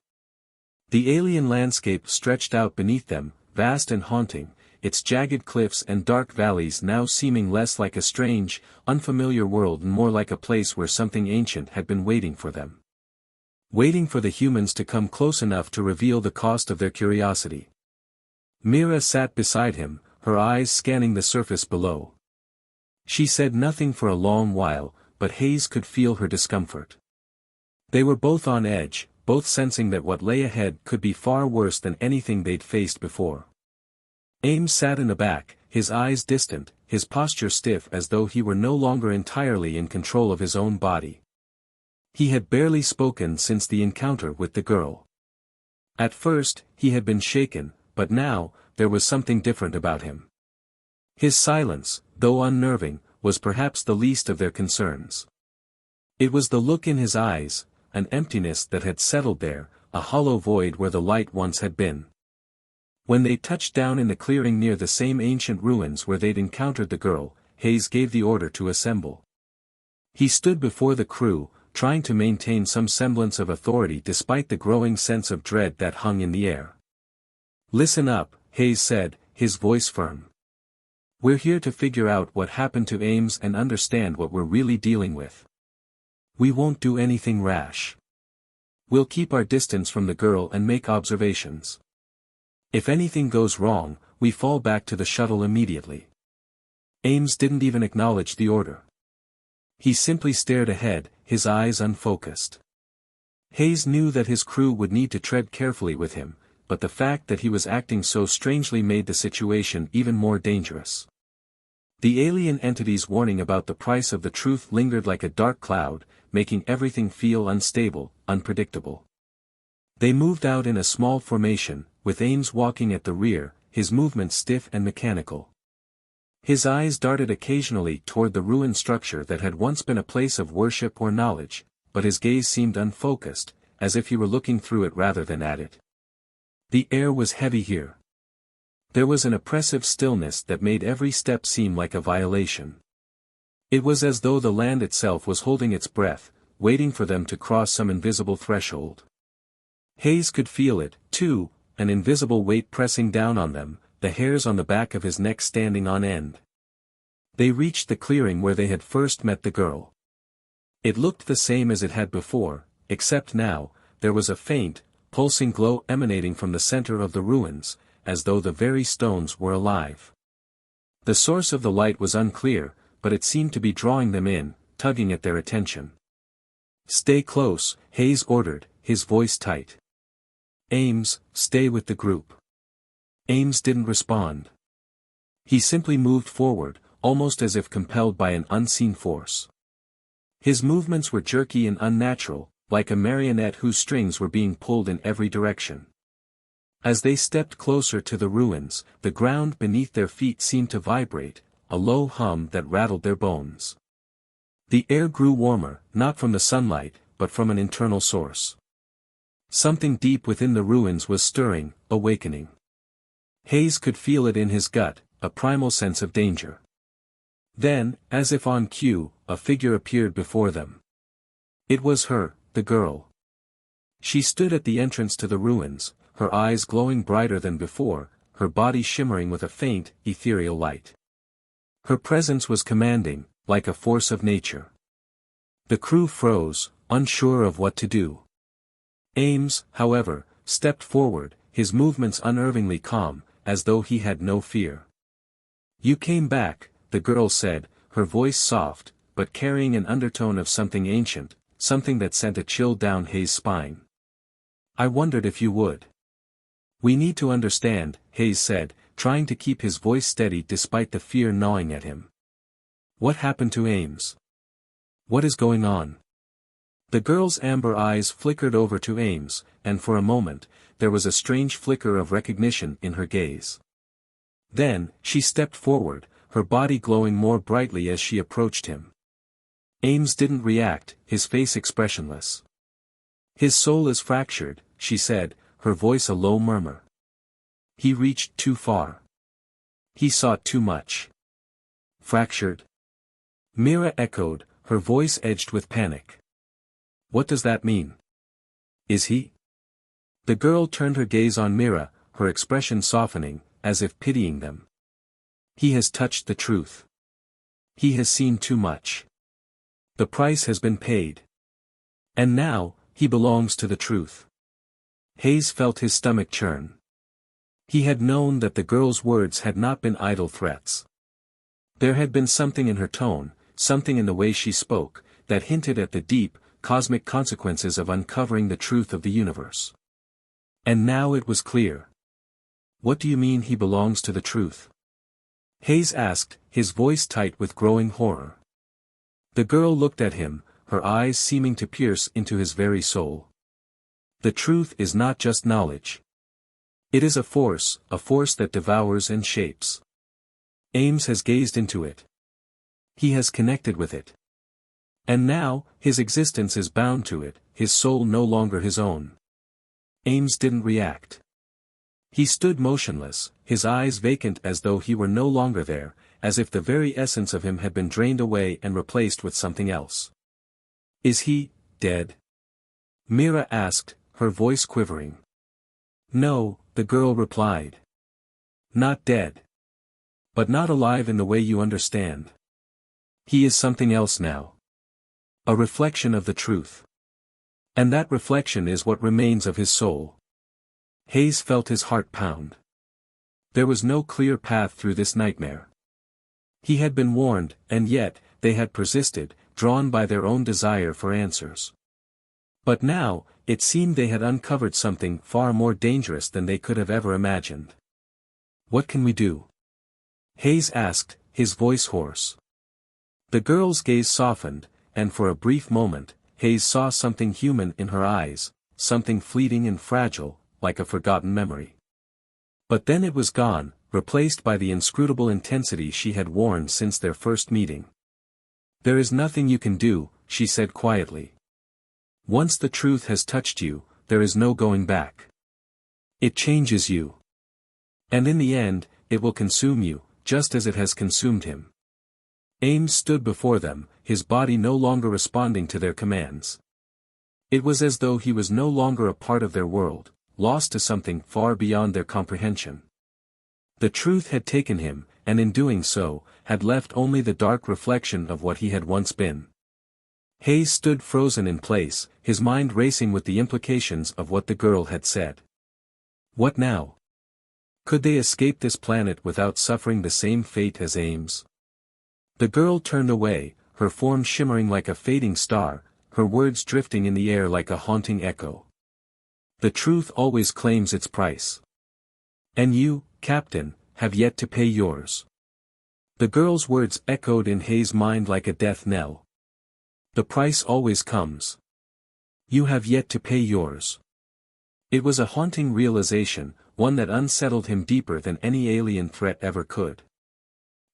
The alien landscape stretched out beneath them, vast and haunting, its jagged cliffs and dark valleys now seeming less like a strange, unfamiliar world and more like a place where something ancient had been waiting for them. Waiting for the humans to come close enough to reveal the cost of their curiosity. Mira sat beside him, her eyes scanning the surface below. She said nothing for a long while, but Hayes could feel her discomfort. They were both on edge, both sensing that what lay ahead could be far worse than anything they'd faced before. Ames sat in the back, his eyes distant, his posture stiff as though he were no longer entirely in control of his own body. He had barely spoken since the encounter with the girl. At first, he had been shaken, but now, there was something different about him. His silence, though unnerving, was perhaps the least of their concerns. It was the look in his eyes, an emptiness that had settled there, a hollow void where the light once had been. When they touched down in the clearing near the same ancient ruins where they'd encountered the girl, Hayes gave the order to assemble. He stood before the crew, trying to maintain some semblance of authority despite the growing sense of dread that hung in the air. "Listen up," Hayes said, his voice firm. "We're here to figure out what happened to Ames and understand what we're really dealing with. We won't do anything rash. We'll keep our distance from the girl and make observations. If anything goes wrong, we fall back to the shuttle immediately." Ames didn't even acknowledge the order. He simply stared ahead, his eyes unfocused. Hayes knew that his crew would need to tread carefully with him, but the fact that he was acting so strangely made the situation even more dangerous. The alien entity's warning about the price of the truth lingered like a dark cloud, making everything feel unstable, unpredictable. They moved out in a small formation, with Ames walking at the rear, his movements stiff and mechanical. His eyes darted occasionally toward the ruined structure that had once been a place of worship or knowledge, but his gaze seemed unfocused, as if he were looking through it rather than at it. The air was heavy here. There was an oppressive stillness that made every step seem like a violation. It was as though the land itself was holding its breath, waiting for them to cross some invisible threshold. Hayes could feel it, too, an invisible weight pressing down on them, the hairs on the back of his neck standing on end. They reached the clearing where they had first met the girl. It looked the same as it had before, except now, there was a faint, pulsing glow emanating from the center of the ruins, as though the very stones were alive. The source of the light was unclear, but it seemed to be drawing them in, tugging at their attention. "Stay close," Hayes ordered, his voice tight. "Ames, stay with the group." Ames didn't respond. He simply moved forward, almost as if compelled by an unseen force. His movements were jerky and unnatural, like a marionette whose strings were being pulled in every direction. As they stepped closer to the ruins, the ground beneath their feet seemed to vibrate, a low hum that rattled their bones. The air grew warmer, not from the sunlight, but from an internal source. Something deep within the ruins was stirring, awakening. Hayes could feel it in his gut, a primal sense of danger. Then, as if on cue, a figure appeared before them. It was her, the girl. She stood at the entrance to the ruins, her eyes glowing brighter than before, her body shimmering with a faint, ethereal light. Her presence was commanding, like a force of nature. The crew froze, unsure of what to do. Ames, however, stepped forward, his movements unnervingly calm, as though he had no fear. "You came back," the girl said, her voice soft, but carrying an undertone of something ancient, something that sent a chill down Hayes' spine. "I wondered if you would." "We need to understand," Hayes said, trying to keep his voice steady despite the fear gnawing at him. "What happened to Ames? What is going on?" The girl's amber eyes flickered over to Ames, and for a moment, there was a strange flicker of recognition in her gaze. Then, she stepped forward, her body glowing more brightly as she approached him. Ames didn't react, his face expressionless. "His soul is fractured," she said, her voice a low murmur. "He reached too far. He saw too much." "Fractured?" Mira echoed, her voice edged with panic. "What does that mean? Is he?" The girl turned her gaze on Mira, her expression softening, as if pitying them. "He has touched the truth. He has seen too much. The price has been paid. And now, he belongs to the truth." Hayes felt his stomach churn. He had known that the girl's words had not been idle threats. There had been something in her tone, something in the way she spoke, that hinted at the deep, cosmic consequences of uncovering the truth of the universe. And now it was clear. "What do you mean he belongs to the truth?" Hayes asked, his voice tight with growing horror. The girl looked at him, her eyes seeming to pierce into his very soul. "The truth is not just knowledge. It is a force that devours and shapes. Ames has gazed into it. He has connected with it. And now, his existence is bound to it, his soul no longer his own." Ames didn't react. He stood motionless, his eyes vacant as though he were no longer there, as if the very essence of him had been drained away and replaced with something else. "Is he dead?" Mira asked, her voice quivering. "No," the girl replied. "Not dead. But not alive in the way you understand. He is something else now. A reflection of the truth. And that reflection is what remains of his soul." Hayes felt his heart pound. There was no clear path through this nightmare. He had been warned, and yet, they had persisted, drawn by their own desire for answers. But now, it seemed they had uncovered something far more dangerous than they could have ever imagined. "What can we do?" Hayes asked, his voice hoarse. The girl's gaze softened, and for a brief moment, Hayes saw something human in her eyes, something fleeting and fragile, like a forgotten memory. But then it was gone, replaced by the inscrutable intensity she had worn since their first meeting. "There is nothing you can do," she said quietly. "Once the truth has touched you, there is no going back. It changes you. And in the end, it will consume you, just as it has consumed him." Ames stood before them, his body no longer responding to their commands. It was as though he was no longer a part of their world, lost to something far beyond their comprehension. The truth had taken him, and in doing so, had left only the dark reflection of what he had once been. Hayes stood frozen in place, his mind racing with the implications of what the girl had said. What now? Could they escape this planet without suffering the same fate as Ames? The girl turned away, her form shimmering like a fading star, her words drifting in the air like a haunting echo. "The truth always claims its price. And you, Captain, have yet to pay yours." The girl's words echoed in Hayes' mind like a death knell. "The price always comes. You have yet to pay yours." It was a haunting realization, one that unsettled him deeper than any alien threat ever could.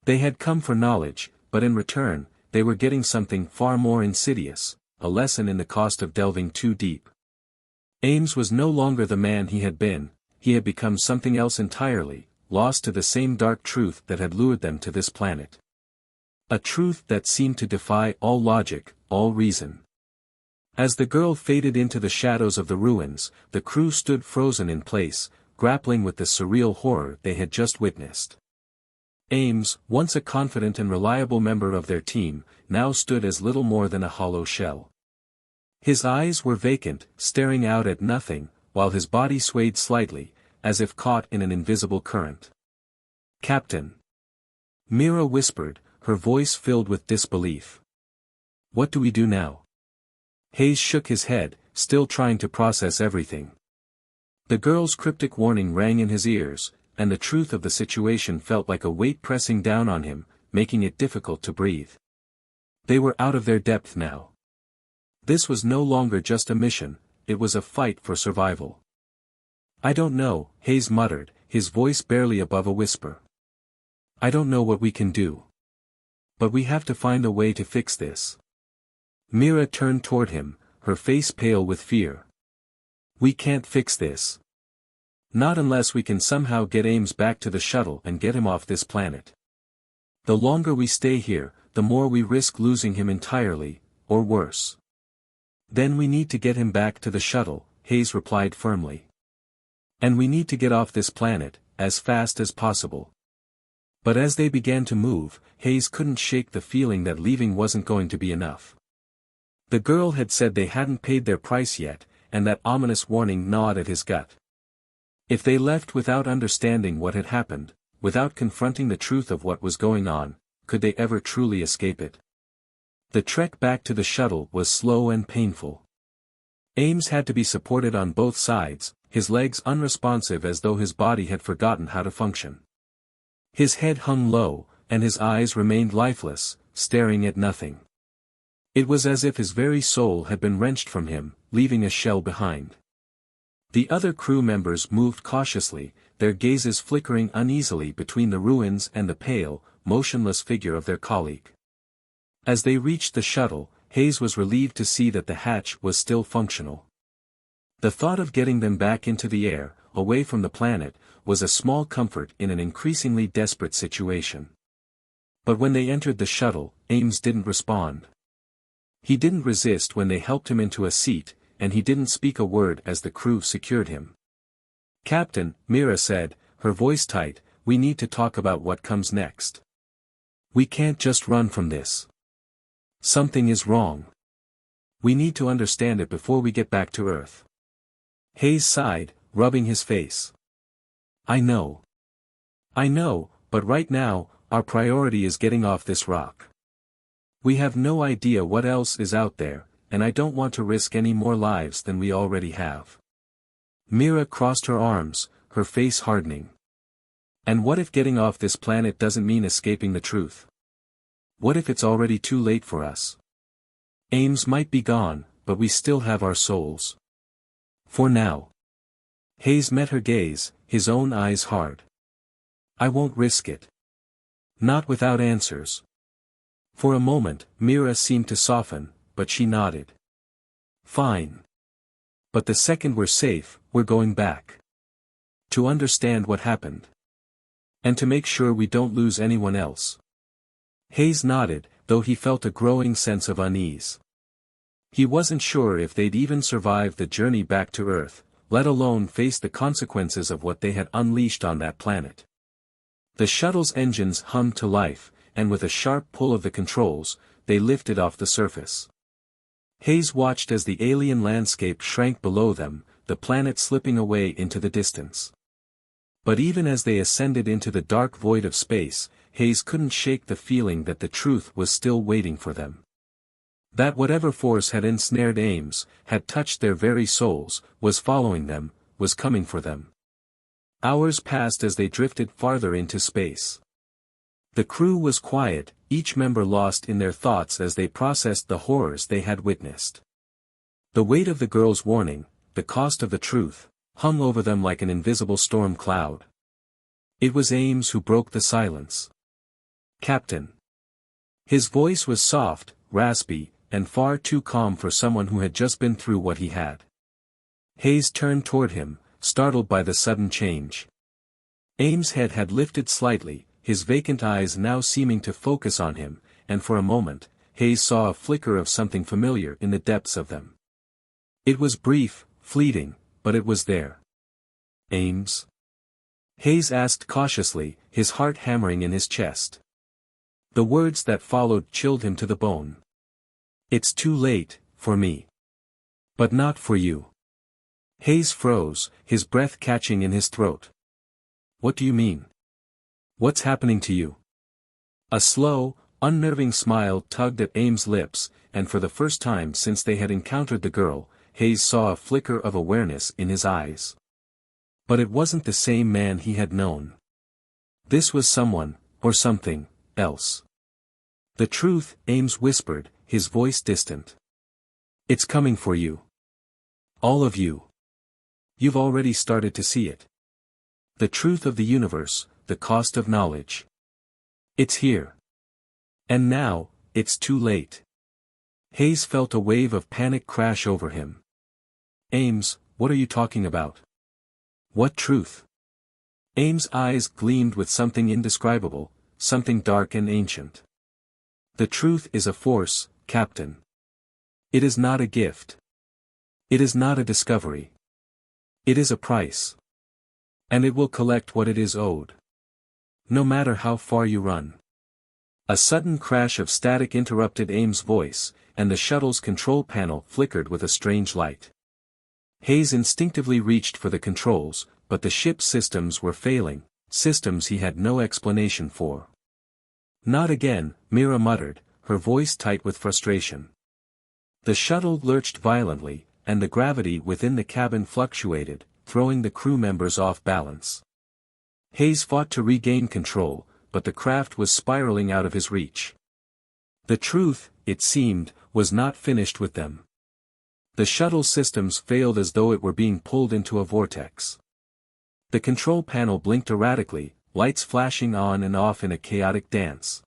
They had come for knowledge, but in return, they were getting something far more insidious, a lesson in the cost of delving too deep. Ames was no longer the man he had been, he had become something else entirely, lost to the same dark truth that had lured them to this planet. A truth that seemed to defy all logic, all reason. As the girl faded into the shadows of the ruins, the crew stood frozen in place, grappling with the surreal horror they had just witnessed. Ames, once a confident and reliable member of their team, now stood as little more than a hollow shell. His eyes were vacant, staring out at nothing, while his body swayed slightly, as if caught in an invisible current. "Captain," Mira whispered, her voice filled with disbelief. "What do we do now?" Hayes shook his head, still trying to process everything. The girl's cryptic warning rang in his ears, and the truth of the situation felt like a weight pressing down on him, making it difficult to breathe. They were out of their depth now. This was no longer just a mission, it was a fight for survival. "I don't know," Hayes muttered, his voice barely above a whisper. "I don't know what we can do. But we have to find a way to fix this." Mira turned toward him, her face pale with fear. "We can't fix this. Not unless we can somehow get Ames back to the shuttle and get him off this planet. The longer we stay here, the more we risk losing him entirely, or worse." "Then we need to get him back to the shuttle," Hayes replied firmly. "And we need to get off this planet, as fast as possible." But as they began to move, Hayes couldn't shake the feeling that leaving wasn't going to be enough. The girl had said they hadn't paid their price yet, and that ominous warning gnawed at his gut. If they left without understanding what had happened, without confronting the truth of what was going on, could they ever truly escape it? The trek back to the shuttle was slow and painful. Ames had to be supported on both sides, his legs unresponsive as though his body had forgotten how to function. His head hung low, and his eyes remained lifeless, staring at nothing. It was as if his very soul had been wrenched from him, leaving a shell behind. The other crew members moved cautiously, their gazes flickering uneasily between the ruins and the pale, motionless figure of their colleague. As they reached the shuttle, Hayes was relieved to see that the hatch was still functional. The thought of getting them back into the air, away from the planet, was a small comfort in an increasingly desperate situation. But when they entered the shuttle, Ames didn't respond. He didn't resist when they helped him into a seat, and he didn't speak a word as the crew secured him. "Captain," Mira said, her voice tight, "we need to talk about what comes next. We can't just run from this. Something is wrong. We need to understand it before we get back to Earth." Hayes sighed, rubbing his face. I know, but right now, our priority is getting off this rock. We have no idea what else is out there, and I don't want to risk any more lives than we already have." Mira crossed her arms, her face hardening. "And what if getting off this planet doesn't mean escaping the truth? What if it's already too late for us? Ames might be gone, but we still have our souls. For now." Hayes met her gaze, his own eyes hard. "I won't risk it. Not without answers." For a moment, Mira seemed to soften, but she nodded. "Fine. But the second we're safe, we're going back. To understand what happened. And to make sure we don't lose anyone else." Hayes nodded, though he felt a growing sense of unease. He wasn't sure if they'd even survive the journey back to Earth, let alone face the consequences of what they had unleashed on that planet. The shuttle's engines hummed to life, and with a sharp pull of the controls, they lifted off the surface. Hayes watched as the alien landscape shrank below them, the planet slipping away into the distance. But even as they ascended into the dark void of space, Hayes couldn't shake the feeling that the truth was still waiting for them. That whatever force had ensnared Ames, had touched their very souls, was following them, was coming for them. Hours passed as they drifted farther into space. The crew was quiet, each member lost in their thoughts as they processed the horrors they had witnessed. The weight of the girl's warning, the cost of the truth, hung over them like an invisible storm cloud. It was Ames who broke the silence. "Captain." His voice was soft, raspy, and far too calm for someone who had just been through what he had. Hayes turned toward him, startled by the sudden change. Ames' head had lifted slightly, his vacant eyes now seeming to focus on him, and for a moment, Hayes saw a flicker of something familiar in the depths of them. It was brief, fleeting, but it was there. Ames? Hayes asked cautiously, his heart hammering in his chest. The words that followed chilled him to the bone. It's too late, for me. But not for you. Hayes froze, his breath catching in his throat. What do you mean? What's happening to you? A slow, unnerving smile tugged at Ames' lips, and for the first time since they had encountered the girl, Hayes saw a flicker of awareness in his eyes. But it wasn't the same man he had known. This was someone, or something, else. The truth, Ames whispered, his voice distant. It's coming for you. All of you. You've already started to see it. The truth of the universe, the cost of knowledge. It's here. And now, it's too late. Hayes felt a wave of panic crash over him. Ames, what are you talking about? What truth? Ames' eyes gleamed with something indescribable, something dark and ancient. The truth is a force, Captain. It is not a gift. It is not a discovery. It is a price. And it will collect what it is owed. No matter how far you run. A sudden crash of static interrupted Ames' voice, and the shuttle's control panel flickered with a strange light. Hayes instinctively reached for the controls, but the ship's systems were failing, systems he had no explanation for. Not again, Mira muttered, her voice tight with frustration. The shuttle lurched violently, and the gravity within the cabin fluctuated, throwing the crew members off balance. Hayes fought to regain control, but the craft was spiraling out of his reach. The truth, it seemed, was not finished with them. The shuttle systems failed as though it were being pulled into a vortex. The control panel blinked erratically, lights flashing on and off in a chaotic dance.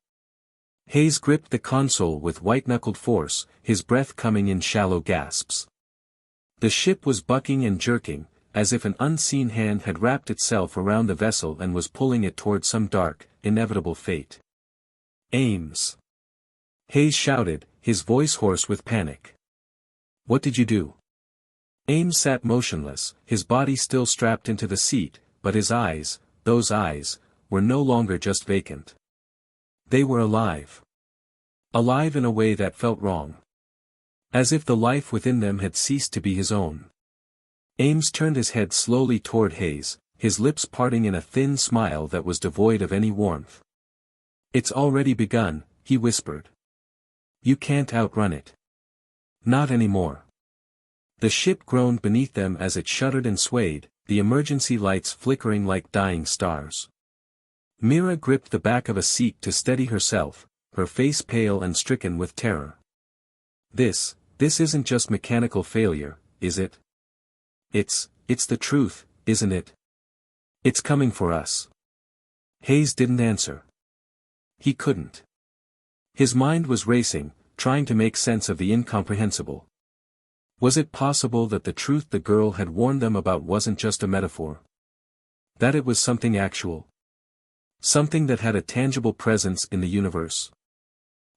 Hayes gripped the console with white-knuckled force, his breath coming in shallow gasps. The ship was bucking and jerking, as if an unseen hand had wrapped itself around the vessel and was pulling it toward some dark, inevitable fate. Ames! Hayes shouted, his voice hoarse with panic. What did you do? Ames sat motionless, his body still strapped into the seat, but his eyes, those eyes, were no longer just vacant. They were alive. Alive in a way that felt wrong. As if the life within them had ceased to be his own. Ames turned his head slowly toward Hayes, his lips parting in a thin smile that was devoid of any warmth. It's already begun, he whispered. You can't outrun it. Not anymore. The ship groaned beneath them as it shuddered and swayed, the emergency lights flickering like dying stars. Mira gripped the back of a seat to steady herself, her face pale and stricken with terror. This isn't just mechanical failure, is it? It's the truth, isn't it? It's coming for us. Hayes didn't answer. He couldn't. His mind was racing, trying to make sense of the incomprehensible. Was it possible that the truth the girl had warned them about wasn't just a metaphor? That it was something actual? Something that had a tangible presence in the universe?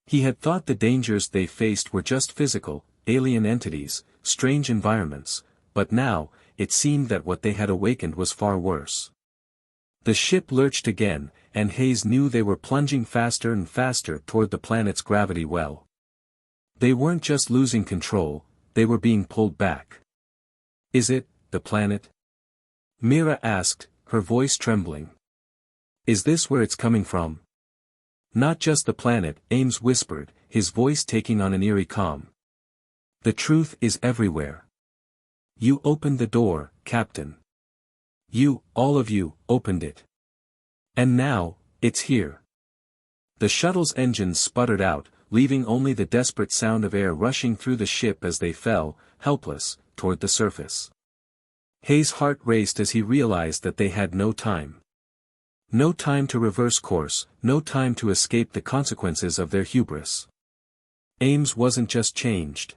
He had thought the dangers they faced were just physical, alien entities, strange environments, but now, it seemed that what they had awakened was far worse. The ship lurched again, and Hayes knew they were plunging faster and faster toward the planet's gravity well. They weren't just losing control, they were being pulled back. Is it, the planet? Mira asked, her voice trembling. Is this where it's coming from? Not just the planet, Ames whispered, his voice taking on an eerie calm. The truth is everywhere. You opened the door, Captain. You, all of you, opened it. And now, it's here. The shuttle's engines sputtered out, leaving only the desperate sound of air rushing through the ship as they fell, helpless, toward the surface. Hayes' heart raced as he realized that they had no time. No time to reverse course, no time to escape the consequences of their hubris. Ames wasn't just changed.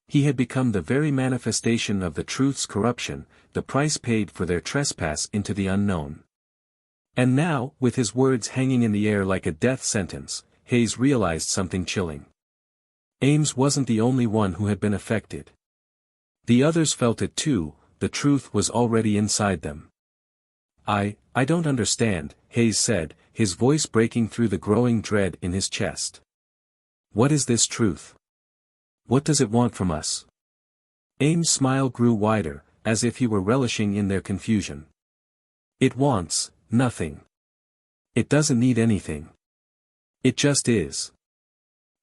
He had become the very manifestation of the truth's corruption, the price paid for their trespass into the unknown. And now, with his words hanging in the air like a death sentence, Hayes realized something chilling. Ames wasn't the only one who had been affected. The others felt it too, the truth was already inside them. I don't understand, Hayes said, his voice breaking through the growing dread in his chest. What is this truth? What does it want from us? Ames' smile grew wider, as if he were relishing in their confusion. It wants nothing. It doesn't need anything. It just is.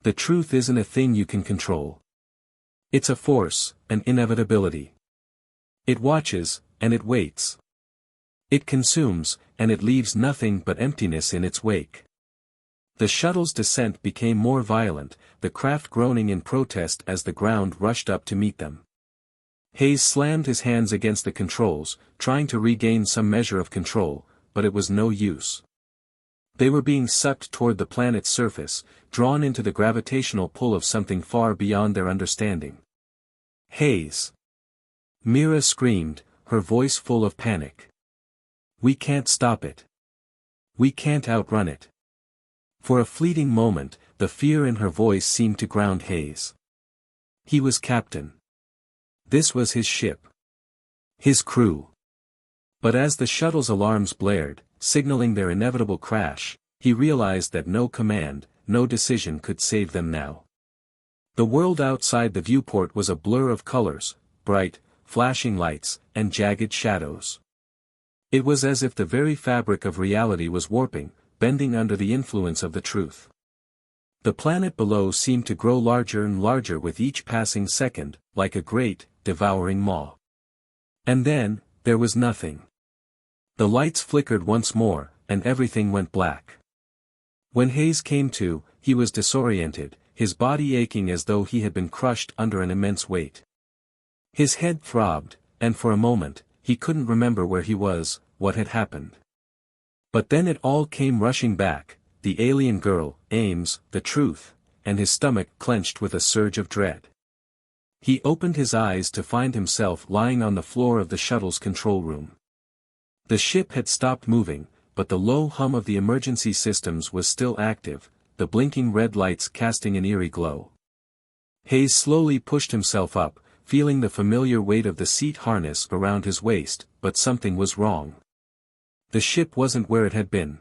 The truth isn't a thing you can control. It's a force, an inevitability. It watches, and it waits. It consumes, and it leaves nothing but emptiness in its wake. The shuttle's descent became more violent, the craft groaning in protest as the ground rushed up to meet them. Hayes slammed his hands against the controls, trying to regain some measure of control, but it was no use. They were being sucked toward the planet's surface, drawn into the gravitational pull of something far beyond their understanding. Hayes! Mira screamed, her voice full of panic. We can't stop it. We can't outrun it. For a fleeting moment, the fear in her voice seemed to ground Hayes. He was captain. This was his ship. His crew. But as the shuttle's alarms blared, signaling their inevitable crash, he realized that no command, no decision could save them now. The world outside the viewport was a blur of colors, bright, flashing lights, and jagged shadows. It was as if the very fabric of reality was warping, bending under the influence of the truth. The planet below seemed to grow larger and larger with each passing second, like a great, devouring maw. And then, there was nothing. The lights flickered once more, and everything went black. When Hayes came to, he was disoriented, his body aching as though he had been crushed under an immense weight. His head throbbed, and for a moment, he couldn't remember where he was, what had happened. But then it all came rushing back, the alien girl, Ames, the truth, and his stomach clenched with a surge of dread. He opened his eyes to find himself lying on the floor of the shuttle's control room. The ship had stopped moving, but the low hum of the emergency systems was still active, the blinking red lights casting an eerie glow. Hayes slowly pushed himself up, feeling the familiar weight of the seat harness around his waist, but something was wrong. The ship wasn't where it had been.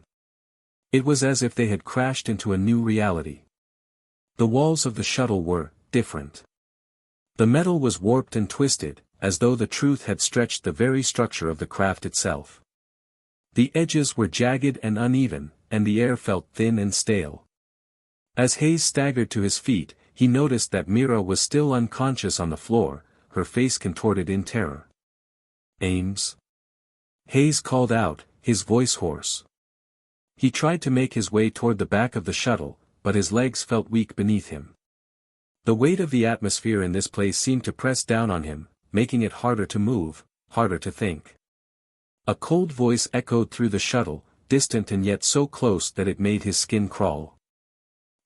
It was as if they had crashed into a new reality. The walls of the shuttle were different. The metal was warped and twisted, as though the truth had stretched the very structure of the craft itself. The edges were jagged and uneven, and the air felt thin and stale. As Hayes staggered to his feet, he noticed that Mira was still unconscious on the floor, her face contorted in terror. Ames? Hayes called out, his voice hoarse. He tried to make his way toward the back of the shuttle, but his legs felt weak beneath him. The weight of the atmosphere in this place seemed to press down on him, making it harder to move, harder to think. A cold voice echoed through the shuttle, distant and yet so close that it made his skin crawl.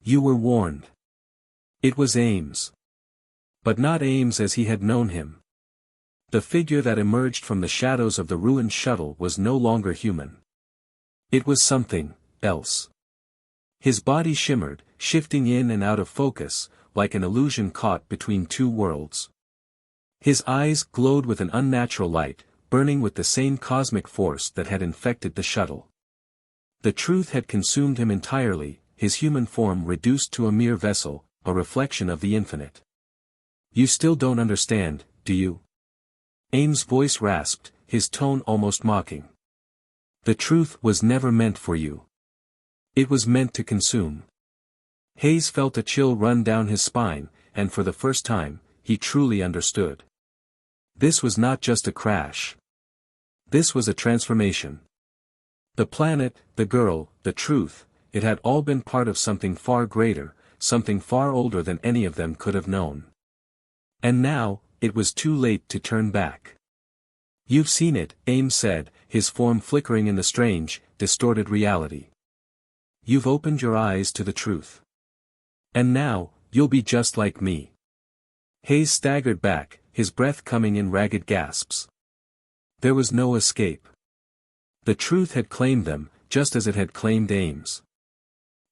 You were warned. It was Ames. But not Ames as he had known him. The figure that emerged from the shadows of the ruined shuttle was no longer human. It was something else. His body shimmered, shifting in and out of focus, like an illusion caught between two worlds. His eyes glowed with an unnatural light, burning with the same cosmic force that had infected the shuttle. The truth had consumed him entirely, his human form reduced to a mere vessel, a reflection of the infinite. You still don't understand, do you? Ames' voice rasped, his tone almost mocking. The truth was never meant for you. It was meant to consume. Hayes felt a chill run down his spine, and for the first time, he truly understood. This was not just a crash. This was a transformation. The planet, the girl, the truth, it had all been part of something far greater, something far older than any of them could have known. And now, it was too late to turn back. You've seen it, Ames said, his form flickering in the strange, distorted reality. You've opened your eyes to the truth. And now, you'll be just like me. Hayes staggered back, his breath coming in ragged gasps. There was no escape. The truth had claimed them, just as it had claimed Ames.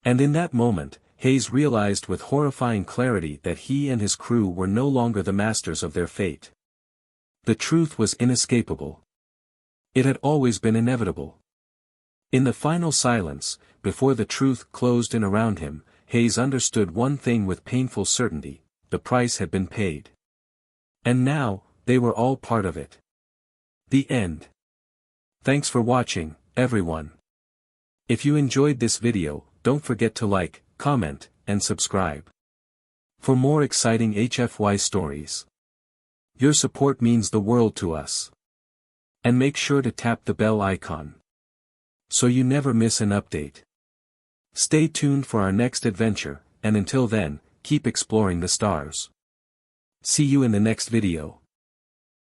And in that moment, Hayes realized with horrifying clarity that he and his crew were no longer the masters of their fate. The truth was inescapable. It had always been inevitable. In the final silence, before the truth closed in around him, Hayes understood one thing with painful certainty: the price had been paid. And now, they were all part of it. The end. Thanks for watching, everyone. If you enjoyed this video, don't forget to like, comment, and subscribe. For more exciting HFY stories. Your support means the world to us. And make sure to tap the bell icon, so you never miss an update. Stay tuned for our next adventure, and until then, keep exploring the stars. See you in the next video.